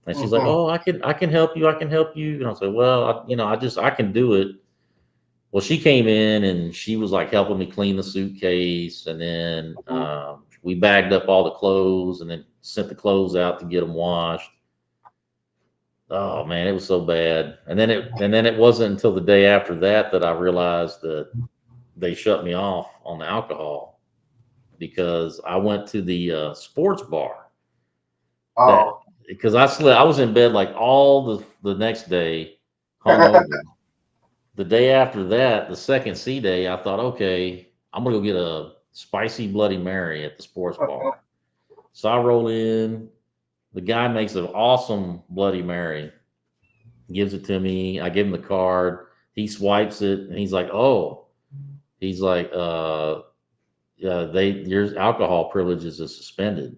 And she's like, Mm-hmm. "Oh, I can help you. I can help you." And I said, "Well, I can do it." Well, she came in and she was like helping me clean the suitcase, and then we bagged up all the clothes, and then sent the clothes out to get them washed. Oh man, it was so bad. And then it wasn't until the day after that I realized that they shut me off on the alcohol, because I went to the sports bar, that Oh. because I was in bed like all the next day, hungover. The day after that, the second C day, I thought, okay, I'm gonna go get a spicy Bloody Mary at the sports bar. So I roll in. The guy makes an awesome Bloody Mary, gives it to me. I give him the card. He swipes it, and he's like, "Oh," he's like, yeah, your alcohol privileges is suspended."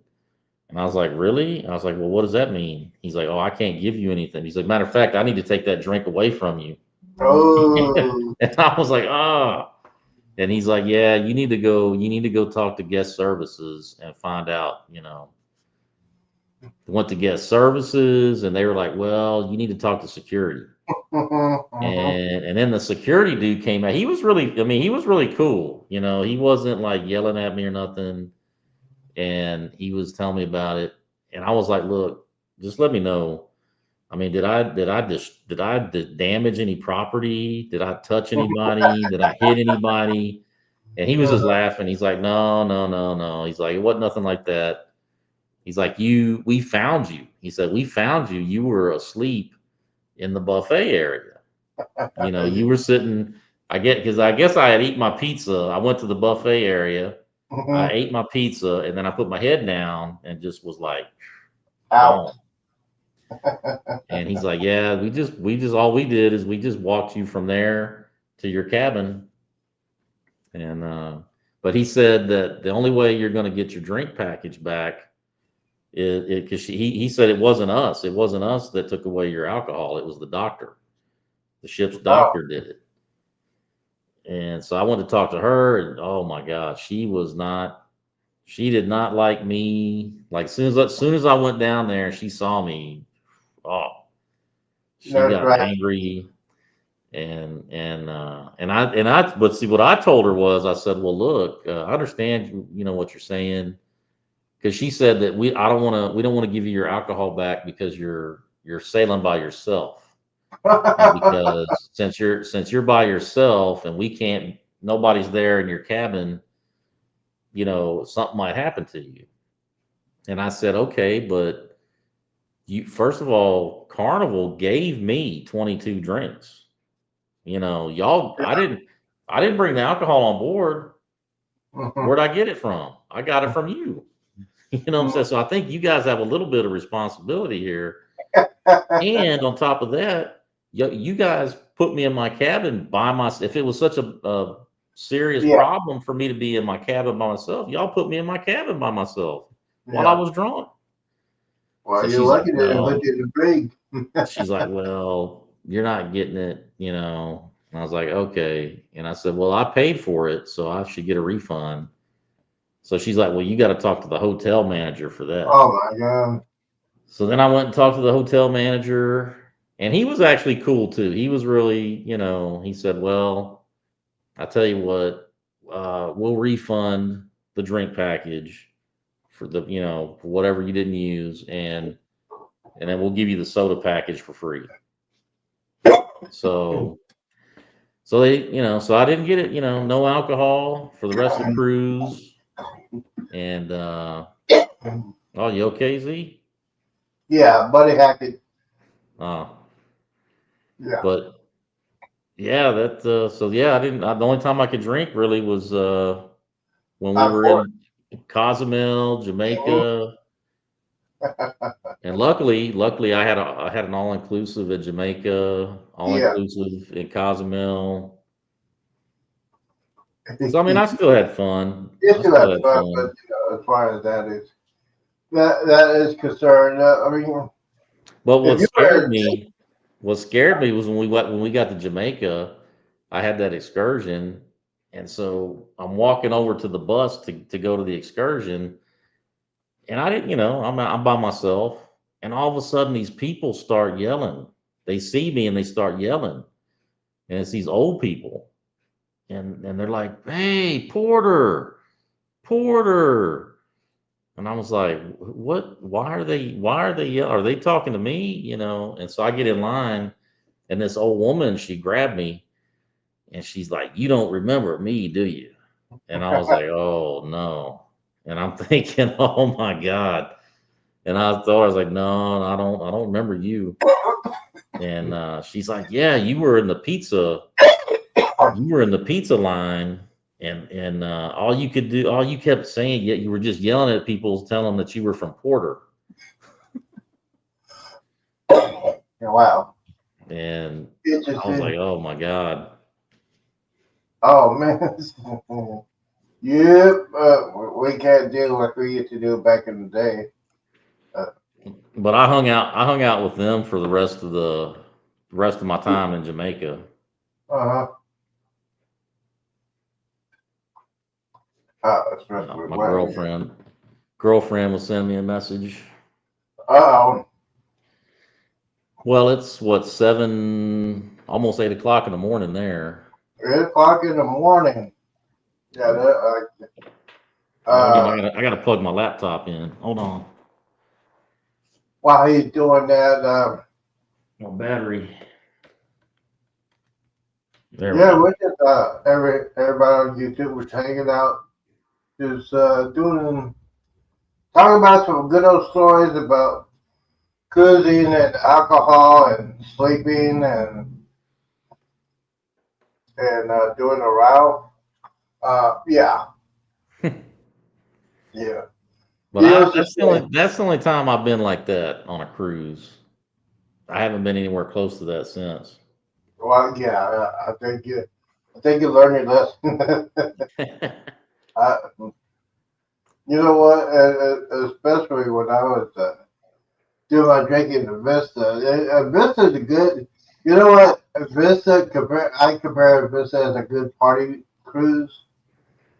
And I was like, "Really?" I was like, "Well, what does that mean?" He's like, "Oh, I can't give you anything." He's like, "Matter of fact, I need to take that drink away from you." Oh. And I was like, "Ah." And he's like, "Yeah, you need to go talk to guest services and find out." Went to guest services, and they were like, "Well, you need to talk to security." And then the security dude came out. He was really, I mean, he was really cool. You know, he wasn't like yelling at me or nothing. And he was telling me about it. And I was like, look, just let me know. I mean, did I damage any property? Did I touch anybody? Did I hit anybody? And he was just laughing. He's like, no, no, no, no. He's like, it wasn't nothing like that. He's like, we found you. He said, we found you. You were asleep in the buffet area. You know, you were sitting, because I guess I had eaten my pizza. I went to the buffet area. I ate my pizza and then I put my head down and just was like, Out. gone. And he's like, yeah, all we did is we just walked you from there to your cabin. And, but he said that the only way you're going to get your drink package back is because he said it wasn't us. It wasn't us that took away your alcohol. It was the doctor. The ship's Oh, doctor did it. And so I went to talk to her, and oh my God, she did not like me. Like soon as I went down there, she saw me. Oh, she that's got right. angry, but see, what I told her was, I said, well, look, I understand you know what you're saying, because she said that we don't want to give you your alcohol back because you're sailing by yourself. And because since you're by yourself and nobody's there in your cabin, you know, something might happen to you. And I said, okay, but you, first of all, Carnival gave me 22 drinks. You know, y'all, I didn't bring the alcohol on board. Where'd I get it from? I got it from you. You know what I'm saying? So I think you guys have a little bit of responsibility here. And on top of that, you guys put me in my cabin by myself. If it was such a serious Yeah, problem for me to be in my cabin by myself, y'all put me in my cabin by myself while I yeah. was drunk. So Well, you're lucky they didn't put you in the brig. she's like, well, you're not getting it, you know. And I was like, okay. And I said, well, I paid for it, so I should get a refund. So she's like, well, you got to talk to the hotel manager for that. Oh my God. So then I went and talked to the hotel manager, and he was actually cool too. He was really, you know, he said, well, I tell you what, we'll refund the drink package for for whatever you didn't use, and then we'll give you the soda package for free. So so so I didn't get it, no alcohol for the rest of the cruise. And oh, you okay, Z? Yeah, Buddy Hackett. Uh, Yeah. but yeah, so yeah, the only time I could drink really was when we On were board. in Cozumel, Jamaica. And luckily I had an all inclusive in Jamaica, all Yeah. inclusive in Cozumel. So I mean, I still had fun. You I still still have had fun, but fun. as far as that is concerned, I mean, But if you were, what scared me was when we got to Jamaica, I had that excursion, and so I'm walking over to the bus to go to the excursion, and I didn't, I'm by myself, and all of a sudden these people start yelling. They see me and they start yelling, and it's these old people, and they're like, "Hey, Porter, Porter," and I was like, "What? Why are they? Why are they yelling? Are they talking to me?" And so I get in line, and this old woman, she grabbed me, and she's like, "You don't remember me, do you?" And I was like, "Oh no." And I'm thinking, "Oh my God." And I was like, "No, I don't remember you." And she's like, "Yeah, you were in the pizza line, and all you kept saying, yet you were just yelling at people, telling them that you were from Porter." wow, And I was like, interesting. "Oh my God." Oh man. Yep. We can't do what we used to do back in the day. Uh But I hung out with them for the rest of my time in Jamaica. huh. Especially My when. girlfriend was sending me a message. Oh. Well, it's what, 7, almost 8 o'clock in the morning there. 8 o'clock in the morning. Yeah, Hold on, uh, I gotta plug my laptop in. Hold on. while he's doing that, My battery. There we yeah, go. we just everybody on YouTube was hanging out, just talking about some good old stories about cruising and alcohol and sleeping and doing a route. Yeah, yeah. But Needless to say, that's the only time I've been like that on a cruise. I haven't been anywhere close to that since. well, yeah, I think you learned your lesson. I, you know what? Especially when I was doing my drinking in Vista. Vista's a good. You know what? I compare Vista as a good party cruise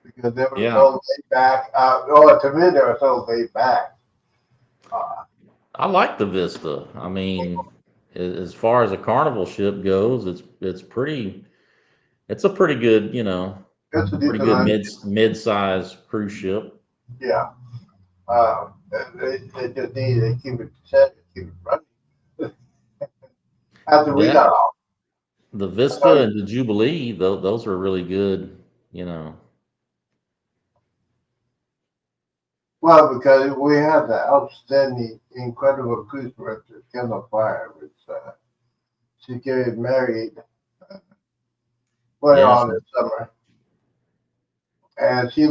because they were Yeah, so laid back. Oh, to me, they were so laid back. Uh, I like the Vista. I mean, as far as a Carnival ship goes, it's a pretty good, it's a pretty decent good idea. mid-size cruise ship. Yeah. They just need to keep it set, keep it running. After we Yeah, got off. the I know Vista you. and the Jubilee, those are really good, you know. Well, because we have the outstanding, incredible cruise director, Kendall Fire, which she getting married later Yes, on this summer, and she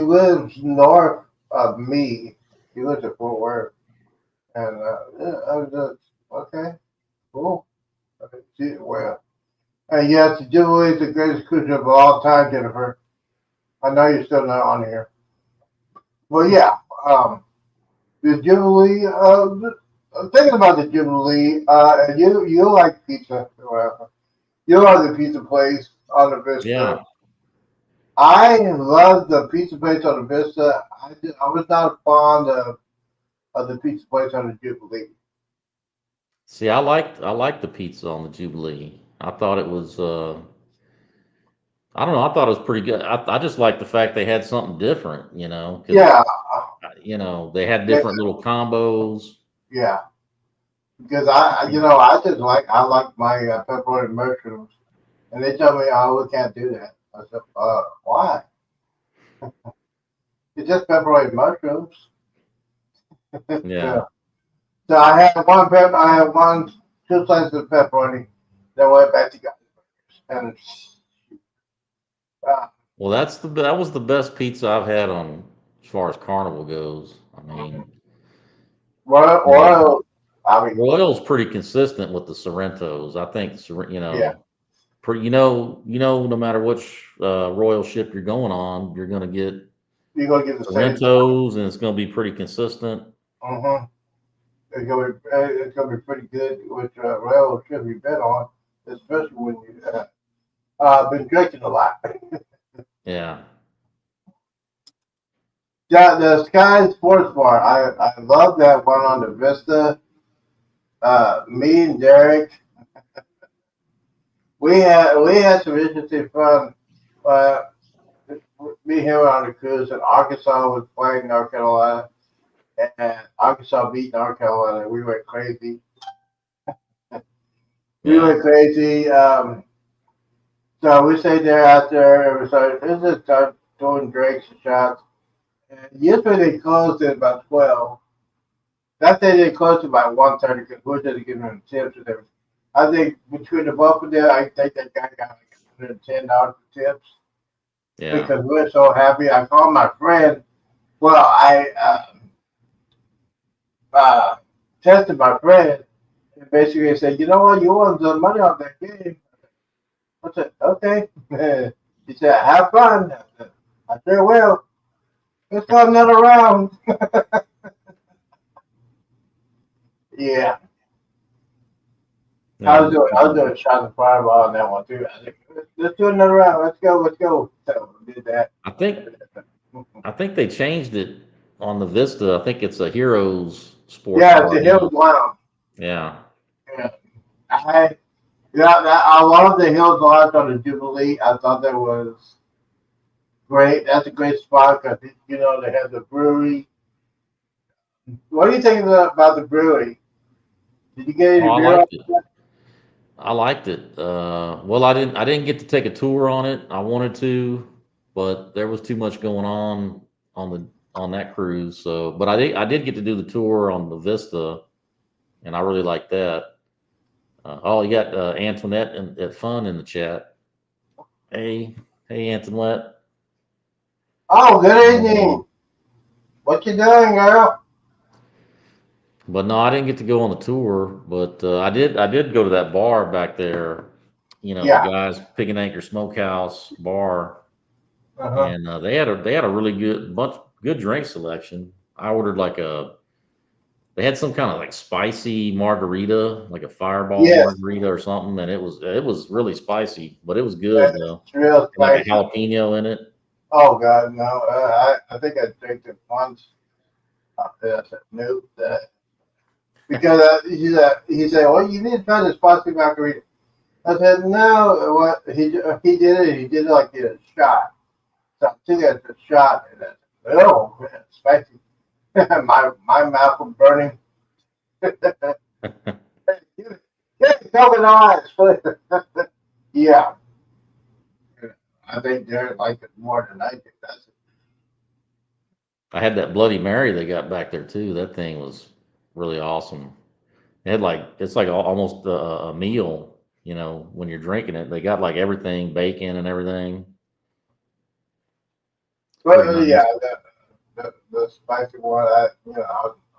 lives north of me. She lives at Fort Worth, and yeah, I was just okay, cool. Well, and yes, the Jubilee is the greatest cruise ship of all time, Jennifer. I know you're still not on here. Well, yeah, the Jubilee. Thinking about the Jubilee, and you like pizza. Well, you like the pizza place on the Vista. yeah. I love the pizza place on the Vista. I was not fond of the pizza place on the Jubilee. See, I liked the pizza on the Jubilee. I thought it was I don't know, I thought it was pretty good. I just like the fact they had something different, because Yeah, they had yeah, different little combos. yeah. Because I like my pepperoni mushrooms, and they tell me, oh, we can't do that. I said, why? It's just pepperoni mushrooms. Yeah. Yeah. So I had one, two slices of pepperoni, then went back to guys. And uh, Well, that was the best pizza I've had on as far as Carnival goes. I mean, Royal, you know, Royal, I mean, Royal's pretty consistent with the Sorrentos. I think, yeah, no matter which Royal ship you're going on, you're going to get you're gonna get the same. Sorrentos, and it's going to be pretty consistent. Mm-hmm. It's gonna be pretty good, which Royal should be bet on, especially when you been drinking a lot. Yeah. Yeah, the Sky Sports Bar. I love that one on the Vista. Me and Derek, we had some interesting fun. Uh, Me here on the cruise, and Arkansas was playing North Carolina, and Arkansas beat North Carolina. We went crazy. We Yeah. went crazy. So we stayed there out there. It was just start doing drinks and shots. And yesterday they closed at about 12. That day they closed at about 1:30 because we're just getting them tips and everything. I think between the both of them, I think that guy got like $110 for tips Yeah. because we're so happy. I called my friend. Well, I uh, tested my friend and basically said, you know what, you won some money off that game. I said, okay. He said, have fun. I sure will. Let's go another round. Yeah. Yeah. I was doing shots of fireball on that one too. I said, let's do another round. Let's go. So we did that. I think I think they changed it on the Vista. I think it's a Heroes Sports Yeah, it's Bar a now. Hills Lounge. Yeah. Yeah. I I love the Hills Lodge on the Jubilee. I thought that was great. That's a great spot because you know they have the brewery. What do you think about the brewery? Did you get Oh, any I beer? liked it. I liked it. Well, I didn't get to take a tour on it. I wanted to, but there was too much going on on that cruise. So, but I did get to do the tour on the Vista, and I really liked that. Oh, you got Antoinette and at Fun in the chat. Hey, hey, Antoinette. Oh, good Um, evening. What you doing, girl? but no, I didn't get to go on the tour. But I did go to that bar back there. You know, the Yeah. guys Pig and Anchor Smokehouse bar, Uh-huh. and they had a really good drink selection. I ordered like they had some kind of like spicy margarita, like a fireball Yes, margarita or something, and it was really spicy, but it was good though. it's real Had like a spicy. jalapeno in it. Oh God, no. I think I drank it once. I said nope. Because he said, well, you need to try the spicy margarita. I said, no. What he did it. He did it like a shot. So I took it as a shot, and then oh man, spicy. my mouth was burning. Get covered eyes. Yeah, I think Derek liked it more than I did. That's I had that Bloody Mary they got back there too. That thing was really awesome. It had like it's like almost a meal, when you're drinking it. They got like everything, bacon and everything. It's pretty but yeah, nice. the spicy one.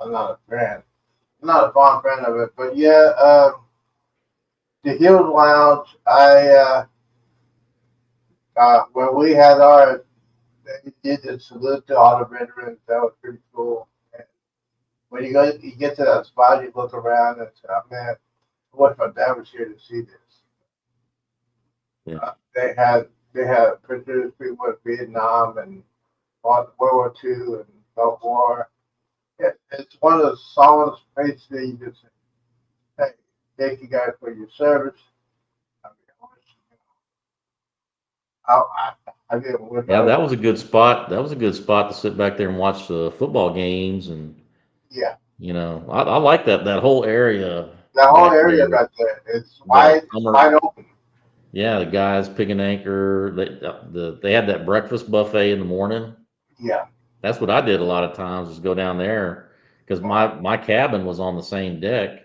I'm not a fan. I'm not a fond fan of it, but yeah, the Hills Lounge. When we had our, they did the salute to all the veterans. That was pretty cool. And when you get to that spot, you look around and say, oh, man, I wish my dad was here to see this. Yeah. They had pictures of people in Vietnam and World War II and Gulf War. It's one of the solid places that you just say, hey, thank you guys for your service. I mean, I didn't wish Yeah, I that was, was a good spot. That was a good spot to sit back there and watch the football games, and yeah. I like that whole area The whole back area there. right there, it's The summer, wide open. yeah, the guys Pig and Anchor. They had that breakfast buffet in the morning. Yeah. That's what I did a lot of times is go down there because my cabin was on the same deck,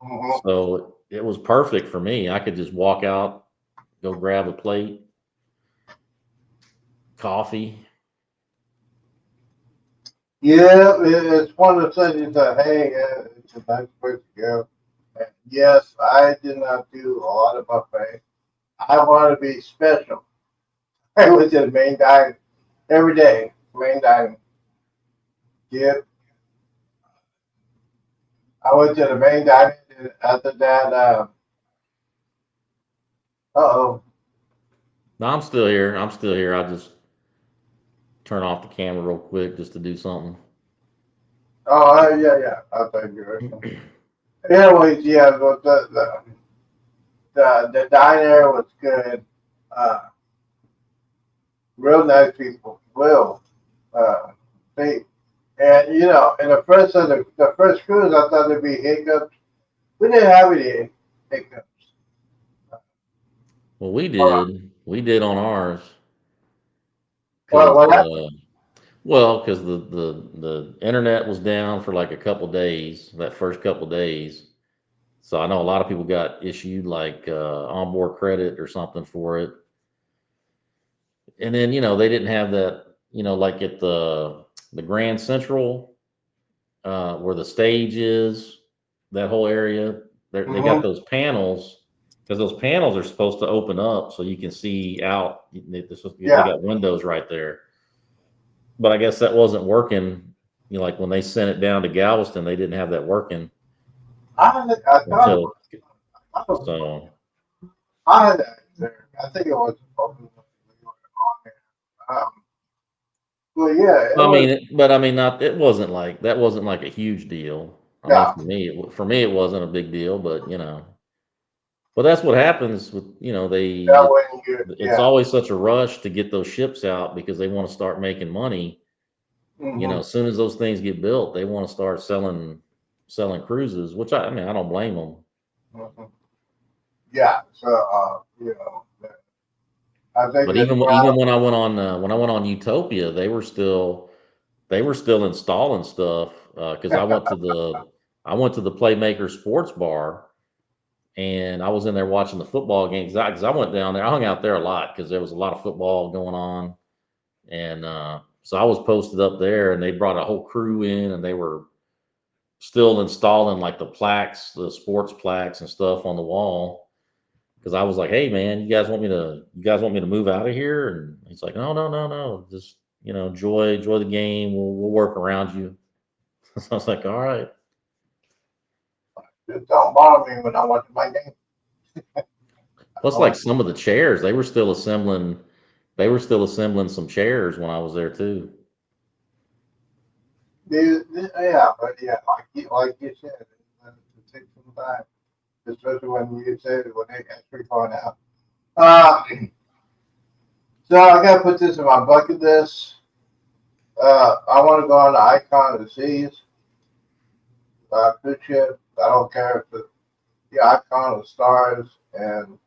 Mm-hmm. so it was perfect for me. I could just walk out, go grab a plate, coffee. Yeah, it's one of the things that, hey, it's a nice place to go. And yes, I did not do a lot of buffet. I want to be special. I went to the main dining every day, main dining. Yeah, I went to the main dining. And after that, oh, No, I'm still here. I'm still here. I just turn off the camera real quick just to do something. yeah, yeah. I'll thank you. Anyways, yeah, but the diner was good. Uh, Real nice people. Real. Uh, they and in the first cruise, I thought there'd be hiccups. We didn't have any hiccups. Well, we Uh, did. We did on ours What because what happened? the internet was down for like a couple days, that first couple days. So I know a lot of people got issued like onboard credit or something for it. And then, they didn't have that, like at the Grand Central, where the stage is, that whole area, they got Mm-hmm. those panels because those panels are supposed to open up so you can see out. They Yeah, got windows right there. But I guess that wasn't working. Like when they sent it down to Galveston, they didn't have that working I thought it until was. I, thought it was, so. I had that there. I think it was open when we were on there. Well, yeah, it I was. mean, but I mean, not it wasn't like that wasn't like a huge deal. I mean, Yeah. for me, it wasn't a big deal, but but that's what happens with, That when you, it's yeah. always such a rush to get those ships out because they want to start making money. Hmm. As soon as those things get built, they want to start selling cruises, which I mean, I don't blame them. Hmm. Yeah. So, I think But that's even well. when I went on Utopia, they were still installing stuff because I went to the Playmaker Sports Bar and I was in there watching the football games. Because I went down there, I hung out there a lot because there was a lot of football going on, and so I was posted up there, and they brought a whole crew in, and they were still installing like the plaques, the sports plaques and stuff on the wall. Because I was like, "Hey, man, you guys want me to move out of here?" And he's like, "No, no, no, no, just enjoy the game. We'll work around you." So I was like, "All right." Just don't bother me when I watch my game. Plus, Oh, like some of the chairs, they were still assembling. They were still assembling some chairs when I was there too. yeah, but yeah, like you said, it takes some time, especially when you said when they actually going out. Uh, so I gotta put this in my bucket list. I want to go on the Icon of the Seas cruise ship. I don't care if it's the Icon of the Stars, and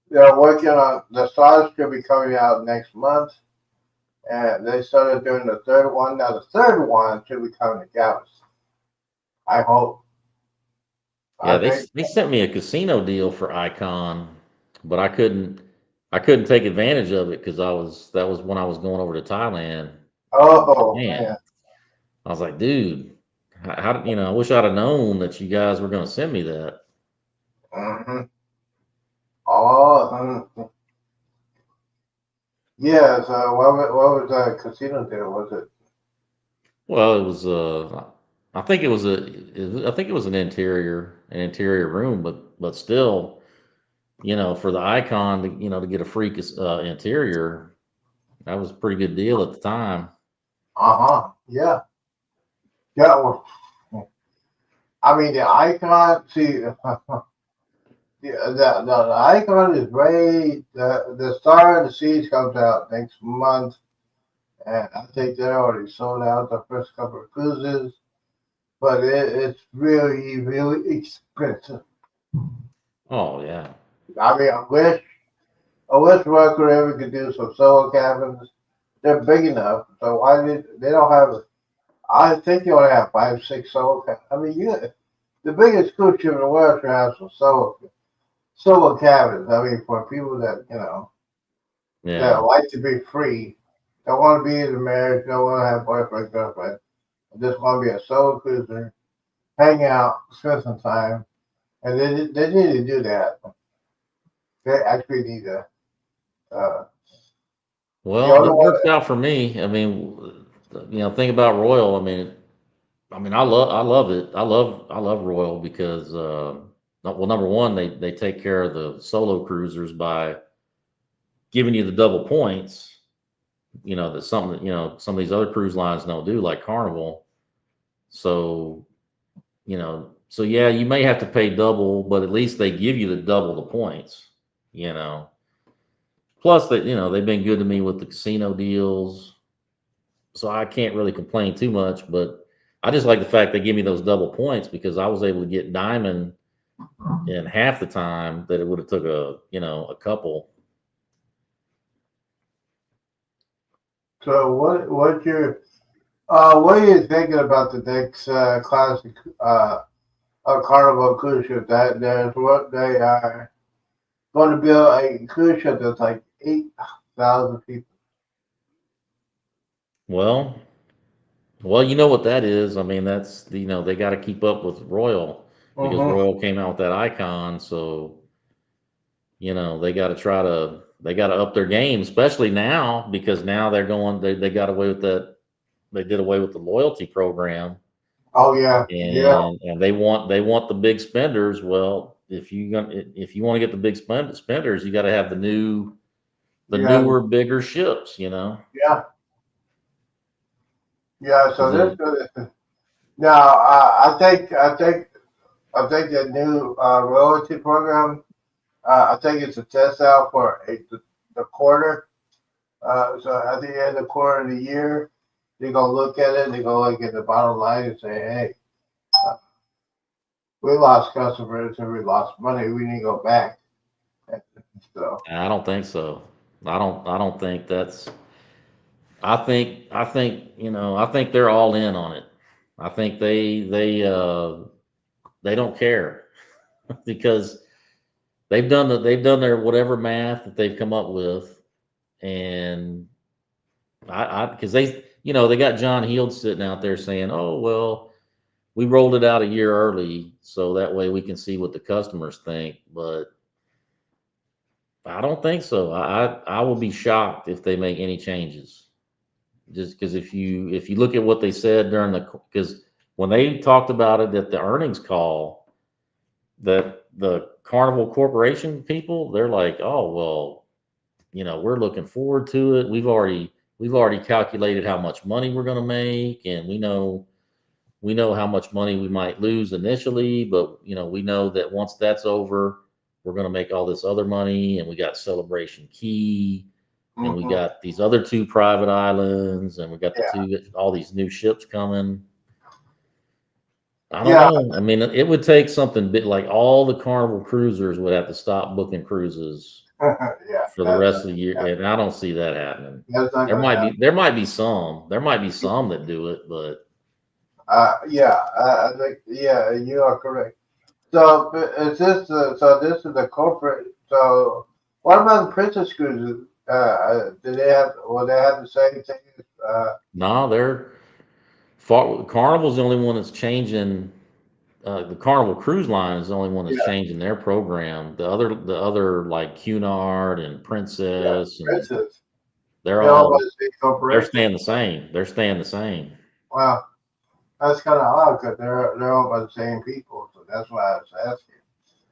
they're working on the Stars should be coming out next month, and they started doing the third one. Now the third one should be coming to Dallas. I hope. Yeah, I think. they sent me a casino deal for Icon, but I couldn't take advantage of it because I was that was when I was going over to Thailand. Oh Man, man. I was like, dude, how did I wish I'd have known that you guys were going to send me that. Hmm. Oh, yeah. So what was the casino deal? Was it? Well, it was I think it was I think it was an interior room, but still, for the Icon to to get a free interior, that was a pretty good deal at the time. Uh-huh. Yeah. Yeah. Well, I mean, the icon. See, the icon is great. The Star of the Seas comes out next month, and I think they're already sold out the first couple of cruises. But it's really, really expensive. Oh yeah. I mean, I wish Rucker ever could do some solo cabins. They're big enough, so why did they don't have? I think you only have 5, 6 solo cabins. I mean, the biggest cruise ship in the world should have some solo cabins. I mean, for people that that Yeah. like to be free, don't want to be in a marriage, don't want to have boyfriend girlfriend, just want to be a solo cruiser, hang out, spend some time, and they need to do that. They actually need to. Uh, the Well, only it one. worked out for me. I mean, think about Royal. I mean, I love it. I love Royal because, well, number one, they take care of the solo cruisers by giving you the double points. That some of these other cruise lines don't do, like Carnival. So, so yeah, you may have to pay double, but at least they give you the double the points. You know, plus that they've been good to me with the casino deals, so I can't really complain too much. But I just like the fact they give me those double points because I was able to get diamond in half the time that it would have took a couple. So what are you thinking about the next classic Carnival cruise ship? That there's what they are going to build a cruise ship that's like 8,000 people. Well, you know what that is. I mean, that's they got to keep up with Royal because Mm-hmm. Royal came out with that icon, so they got to up their game, especially now because now they got away with that. They did away with the loyalty program, Oh yeah, yeah, and they want the big spenders. Well, if you want to get the big spenders, you got to have the yeah, newer, bigger ships. yeah, yeah. So Because this, No, I think the new royalty program. I think it's a test out for the quarter. So at the end of the quarter of the year, they're gonna look at it. They're gonna look at the bottom line and say, "Hey, uh, we lost customers and we lost money. We need to go back." So I don't think so. I don't think that's. I think I think they're all in on it. I think they don't care because they've done their whatever math that they've come up with, and I because they got John Heald sitting out there saying, oh well, we rolled it out a year early so that way we can see what the customers think, but I don't think so. I will be shocked if they make any changes. Just because if you look at what they said during because when they talked about it at the earnings call, that the Carnival Corporation people, they're like, oh well, we're looking forward to it. We've already calculated how much money we're going to make, and we know how much money we might lose initially, but we know that once that's over, we're going to make all this other money, and we got Celebration Key, and we hmm got these other two private islands, and we got yeah, all these new ships coming. I don't yeah, know. I mean, it would take something big, like all the Carnival cruisers would have to stop booking cruises yeah. for the rest of the year, and I don't see that happening. That's not There gonna might happen. be there might be some there might be some that do it, but Yeah, I think yeah, you are correct. So is this so this is the corporate? So what about the Princess Cruises? Do they have? Will they have the same thing? no, Carnival's the only one that's changing. The Carnival Cruise Line is the only one that's Yeah, changing their program. The other like Cunard and yeah, Princess, and Princess. they're They're all by all the same they're corporation. staying the same. They're staying the same. Wow, that's kind of odd because they're all by the same people. So that's why I was asking.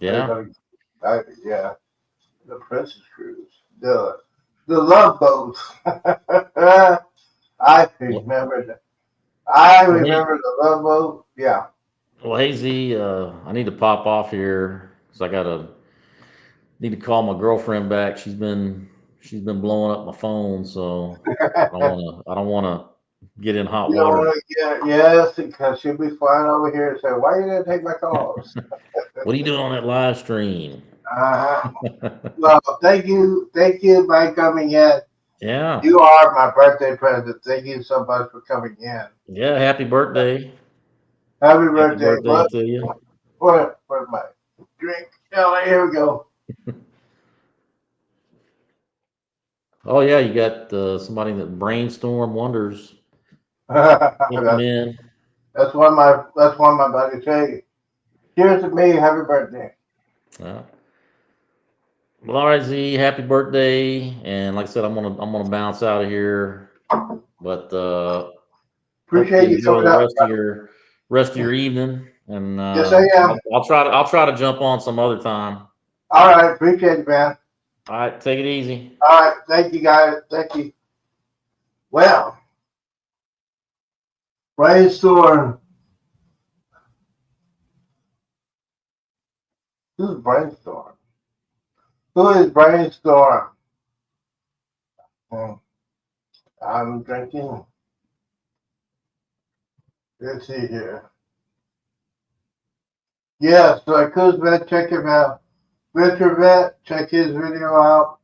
Are they Yeah. gonna? Yeah, the Princess Cruise, the Love Boat. I Well, remember that. I well, hey, remember the Love Boat. Yeah. well, hey Z, I need to pop off here because I gotta need to call my girlfriend back. She's been blowing up my phone, so I don't wanna get in hot You don't water. want to get yes, because she'll be flying over here and say, "Why you didn't take my calls?" What are you doing on that live stream? Uh-huh. Well, thank you by coming in. Yeah. You are my birthday present. Thank you so much for coming in. Yeah. Happy birthday. Happy Happy birthday! birthday to you. Where's my drink? Oh, here we go. Oh yeah, you got somebody that brainstorm wonders. Welcome that's in. that's one of my buddies say. Cheers to me. Happy birthday. Uh, well, all right, Z. Happy birthday. And like I said, I'm gonna bounce out of here. But hope you Appreciate you enjoy coming the up. rest of your evening. And Yes, I am. I'll try to jump on some other time. All right. Appreciate it, man. All right, take it easy. All right. Thank you, guys. Thank you. Well, brainstorm. Who's brainstorm? Who is brainstorm? Hmm, I'm drinking. Let's see here. Yes, so Kuzma, check him out. Richard Vet, check his video out.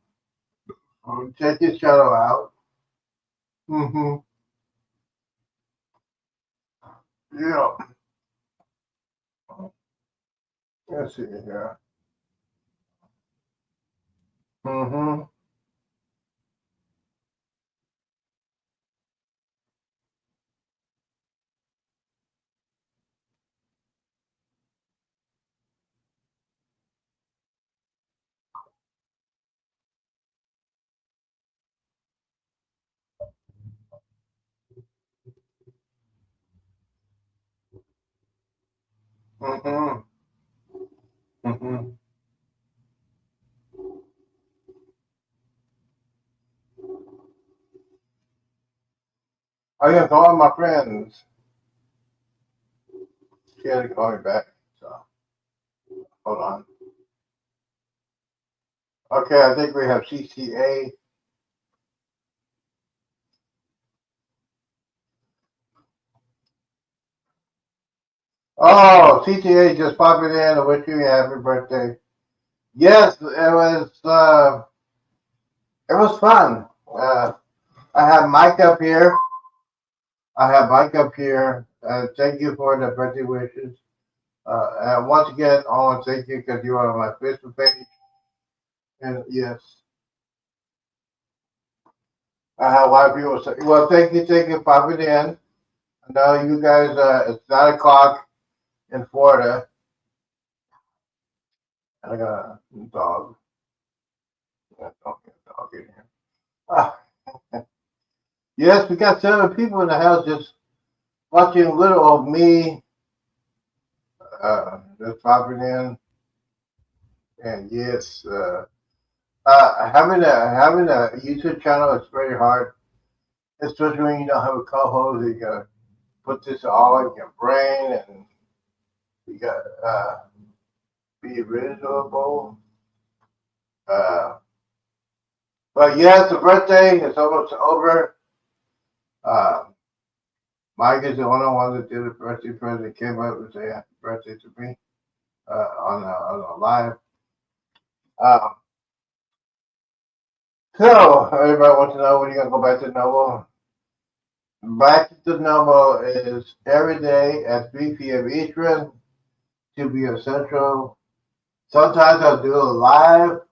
Check his channel out. Mm-hmm. Yeah. Let's see here. Mm-hmm. Mm-hmm. Mm-hmm. I got all my friends. she had to call me back. So hold on. Okay, I think we have CCA. Oh, CCA just popping in to wish you a happy birthday. Yes, it was fun. I have Mike up here. Thank you for the birthday wishes. And once again, I want to thank you because you are on my Facebook page. And yes, I have a lot of people say, well, thank you for popping in. I know you guys, it's 9 o'clock in Florida. I got a dog. I don't get a dog in here. Ah, yes, we got 7 people in the house just watching little old me just popping in. And yes, having a YouTube channel is very hard, especially when you don't have a co-host. You gotta put this all in your brain, and you gotta be reasonable. But yes, the birthday is almost over. Mike is the only one that did a birthday present. Came up and say happy birthday to me on a live. So everybody wants to know when you're gonna go back to normal. Back to normal is every day at 3 p.m. Eastern, 2 p.m. Central. Sometimes I'll do a live.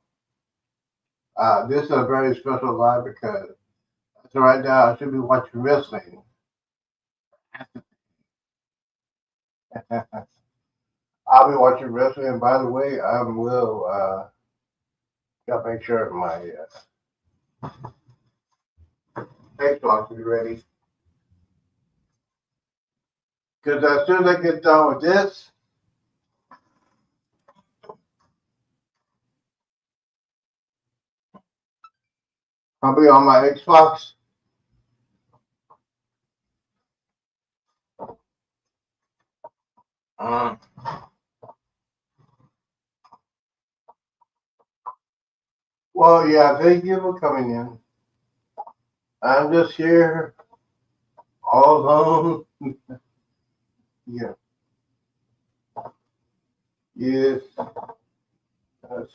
This is a very special live because so right now I should be watching wrestling. I'll be watching wrestling. And by the way, I will gotta make sure my Xbox is ready. Because as soon as I get done with this, I'll be on my Xbox. Well, yeah, thank you for coming in. I'm just here all alone. Yeah. Yes.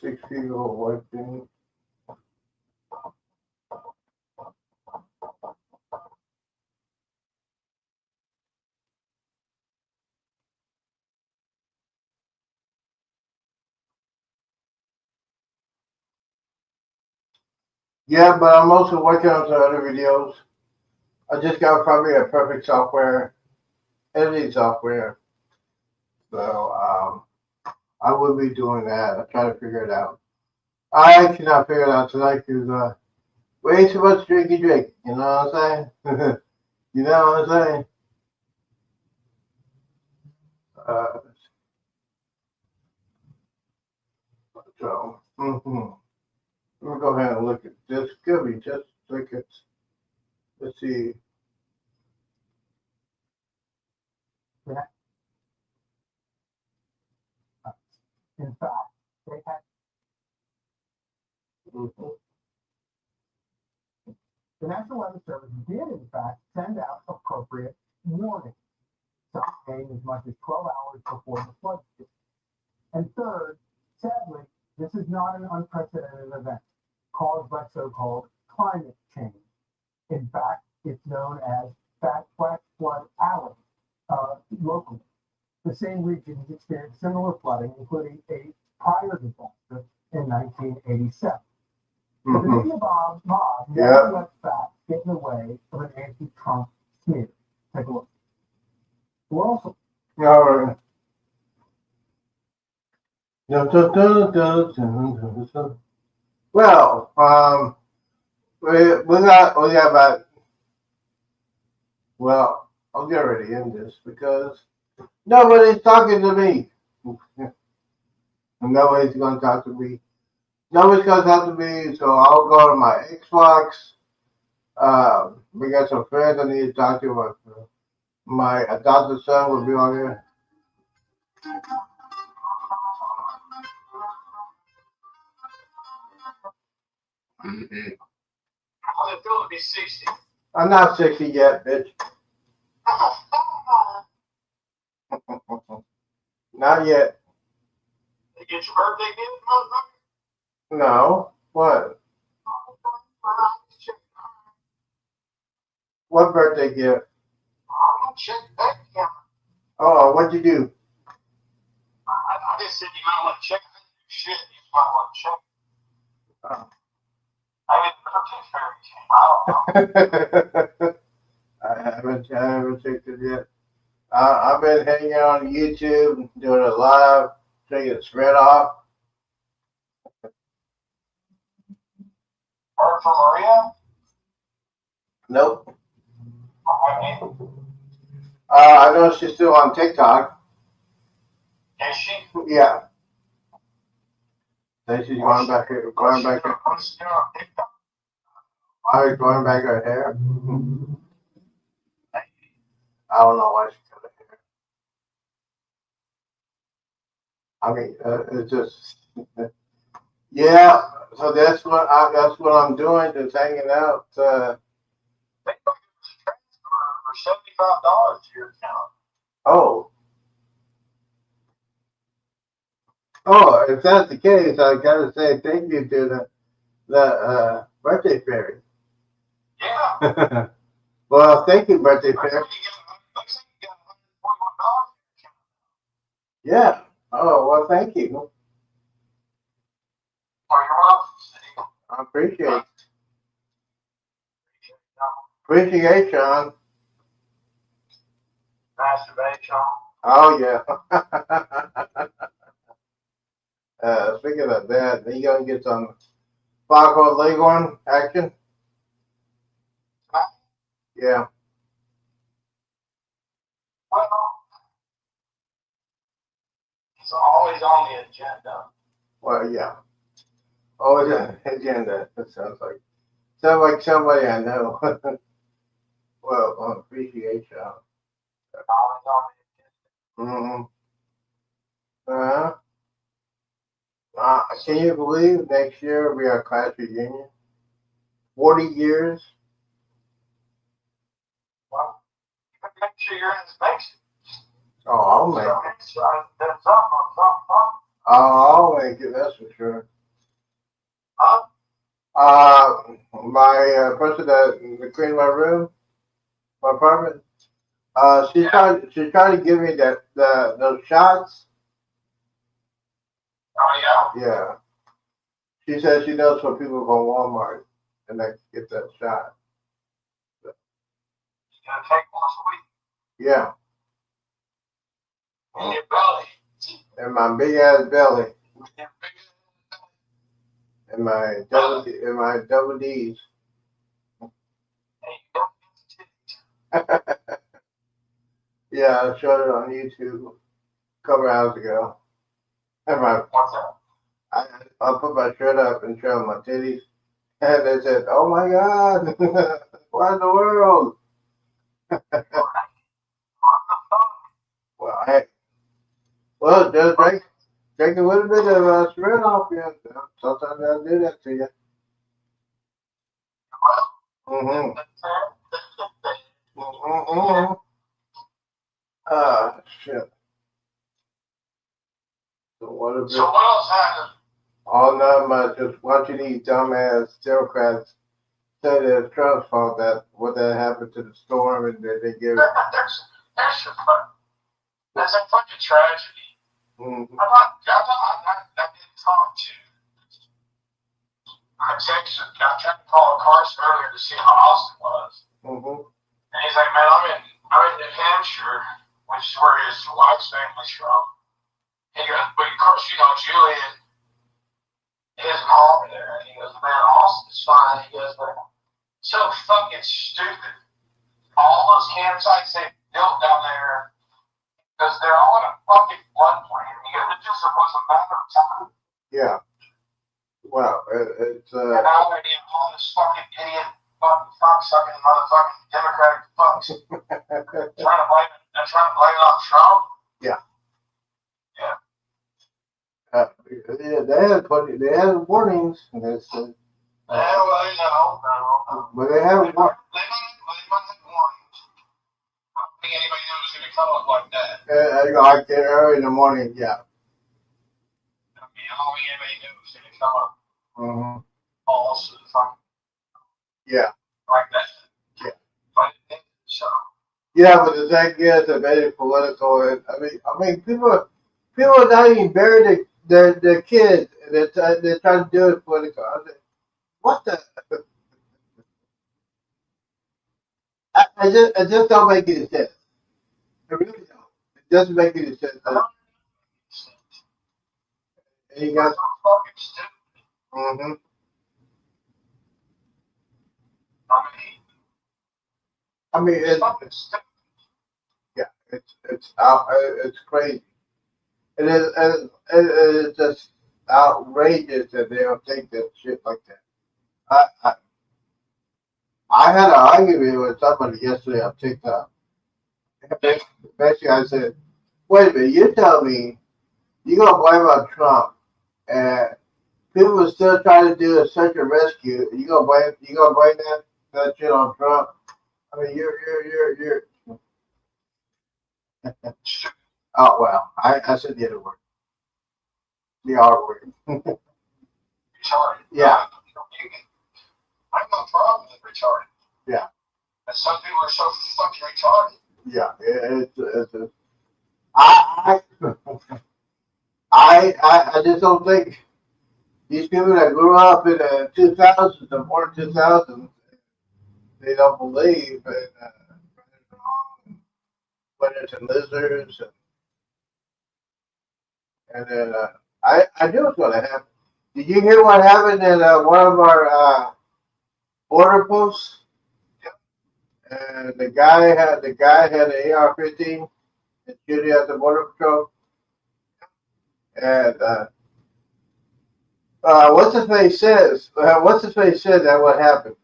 6 people watching. Yeah, but I'm also working on some other videos. I just got probably a perfect software, editing software. So I will be doing that. I'm trying to figure it out. I cannot figure it out tonight because way too much drinky drink. You know what I'm saying? You know what I'm saying? So we'll go ahead and look at this. Could be just look at. Let's see. In fact, they had the National Weather Service did, in fact, send out appropriate warnings, some came as much as 12 hours before the flood hit. And third, sadly, this is not an unprecedented event caused by so-called climate change. In fact, it's known as Fat Flat Flood Alley locally. The same region has experienced similar flooding, including a prior disaster in 1987. But the media mob never let facts get in the way of an anti-Trump smear. Take a look. We're also. All right. Well, we got about. Well, I'll get ready to end this because nobody's talking to me. Nobody's going to talk to me. Nobody's going to talk to me, so I'll go to my Xbox. We got some friends I need to talk to. My adopted son will be on there. Mhm. How does it feel to be 60? I'm not 60 yet, bitch. Not yet. You get your birthday gift, motherfucker? No. What? What birthday gift? Check that account. Oh, what'd you do? I just said you might want to check shit. You might want to check. Oh. I didn't fairy. I haven't checked it yet. I've been hanging out on YouTube, doing a live, taking it spread off. Heard from Maria? Nope. Okay. I know she's still on TikTok. Is she? Yeah. Then she's going back her I'm still on TikTok. going back her hair. I don't know why she's cut her hair. I mean, it's just yeah. So that's what I'm doing, just hanging out. For $75 to your account. Oh, if that's the case, I gotta say thank you to the birthday fairy. Yeah. Well, thank you, birthday fairy. Looks like you got $141. Yeah. Oh, well, thank you. Or you're welcome. I appreciation. Masturbation. Oh yeah. Speaking of that, you gonna get some Foghorn Leghorn action? Yeah. Well, it's always on the agenda. Well, yeah. Oh, the agenda. That sounds like somebody I know. Well, appreciation. Always on the agenda. Mm-hmm. Can you believe next year we are class reunion? 40 years. Well, make sure you're in the space. Oh, I'll make it. So, that's up. I'll make it. That's for sure. Huh? My person that cleaned my room, my apartment. She tried to give me those shots. Oh, yeah. Yeah. She said she knows some people from Walmart and they get that shot. It's going to take once a week. Yeah. In your belly. In my big ass belly. In In my double D's. Yeah, I showed it on YouTube a couple hours ago. And What's that? I put my shirt up and showed my titties. And they said, "Oh my God, what in the world?" Well, just drink a little bit of spirit off you. Sometimes I'll do that to you. Mm-hmm. Mm-hmm. Shit. So what else happened? Oh, not much. Just watching these dumbass Democrats say that it's Trump's fault that what that happened to the storm and that they give. That's a fucking tragedy. Mm-hmm. I didn't talk to. I tried to call Carson earlier to see how Austin was. Mm-hmm. And he's like, man, I'm in New Hampshire, which is where his wife's family's from. He goes, but of course, Julian, his mom there. And he goes, man, Austin's fine. He goes, but so fucking stupid. All those campsites they built down there, because they're all in a fucking floodplain. He goes, it just was a matter of time. Yeah. Well, it's And now we're getting all this fucking idiot, fucking fuck-sucking motherfucking Democratic fucks trying to blame it on Trump. Yeah. They had warnings. And they said, Well, I know. but they have They might have warnings. I don't think anybody knows it's going to come up like that. like early in the morning. Yeah. I mean, I don't think anybody knows it's going to come up Mm-hmm. false or something Yeah. like that. Yeah. But, so, Yeah, but the thing is, they're very political. And I mean, people are not even burying their kids. And they're trying to do it political. I mean, what the? I just don't make any sense. I really don't. It doesn't make any sense. And you got. that's fucking stupid. Mm-hmm. I I mean, mean, fucking stupid. yeah, it's crazy. It's just outrageous that they don't take that shit like that. I had an argument with somebody yesterday on TikTok. Basically, I said, "Wait a minute, you tell me you're gonna blame on Trump, and people are still trying to do a search and rescue. You gonna blame that shit on Trump? I mean, you're." Oh well, I said the other word, the R word. Retarded. Yeah. I have no problem with retarded. Yeah. And some people are so fucking retarded. Yeah, I just don't think these people that grew up in the 2000s, the born 2000s, they don't believe in planets and lizards, and then I knew it was going to happen. Did you hear what happened in one of our border posts? And the guy had an AR-15 and shooting at the border patrol. And what's his face says? What's his face said that would happen?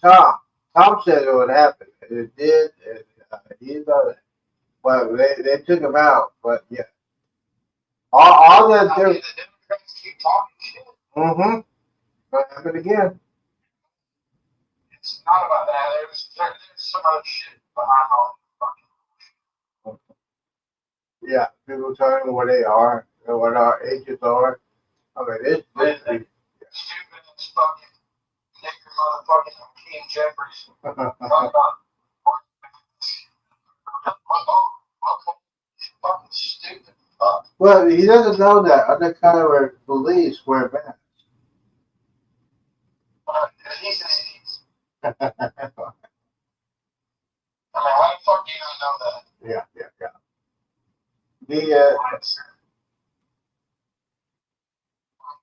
Tom said it would happen, and it did. And he's on it. Well, they took him out, but yeah, all that I there. mean, the Democrats keep talking shit. Mm-hmm. What happened again? It's not about that. There's some other shit behind all the fucking. Yeah, people telling where they are and what our ages are. I mean, this Stupid as fucking nigger motherfucking King Jeffries. Talking about. Okay. Fucking stupid. Fuck. Well, he doesn't know that undercover police wear masks. He's an idiot. I mean, how the fuck do you not know that? Yeah. The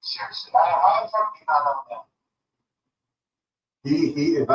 Seriously, how the fuck do you not know that? he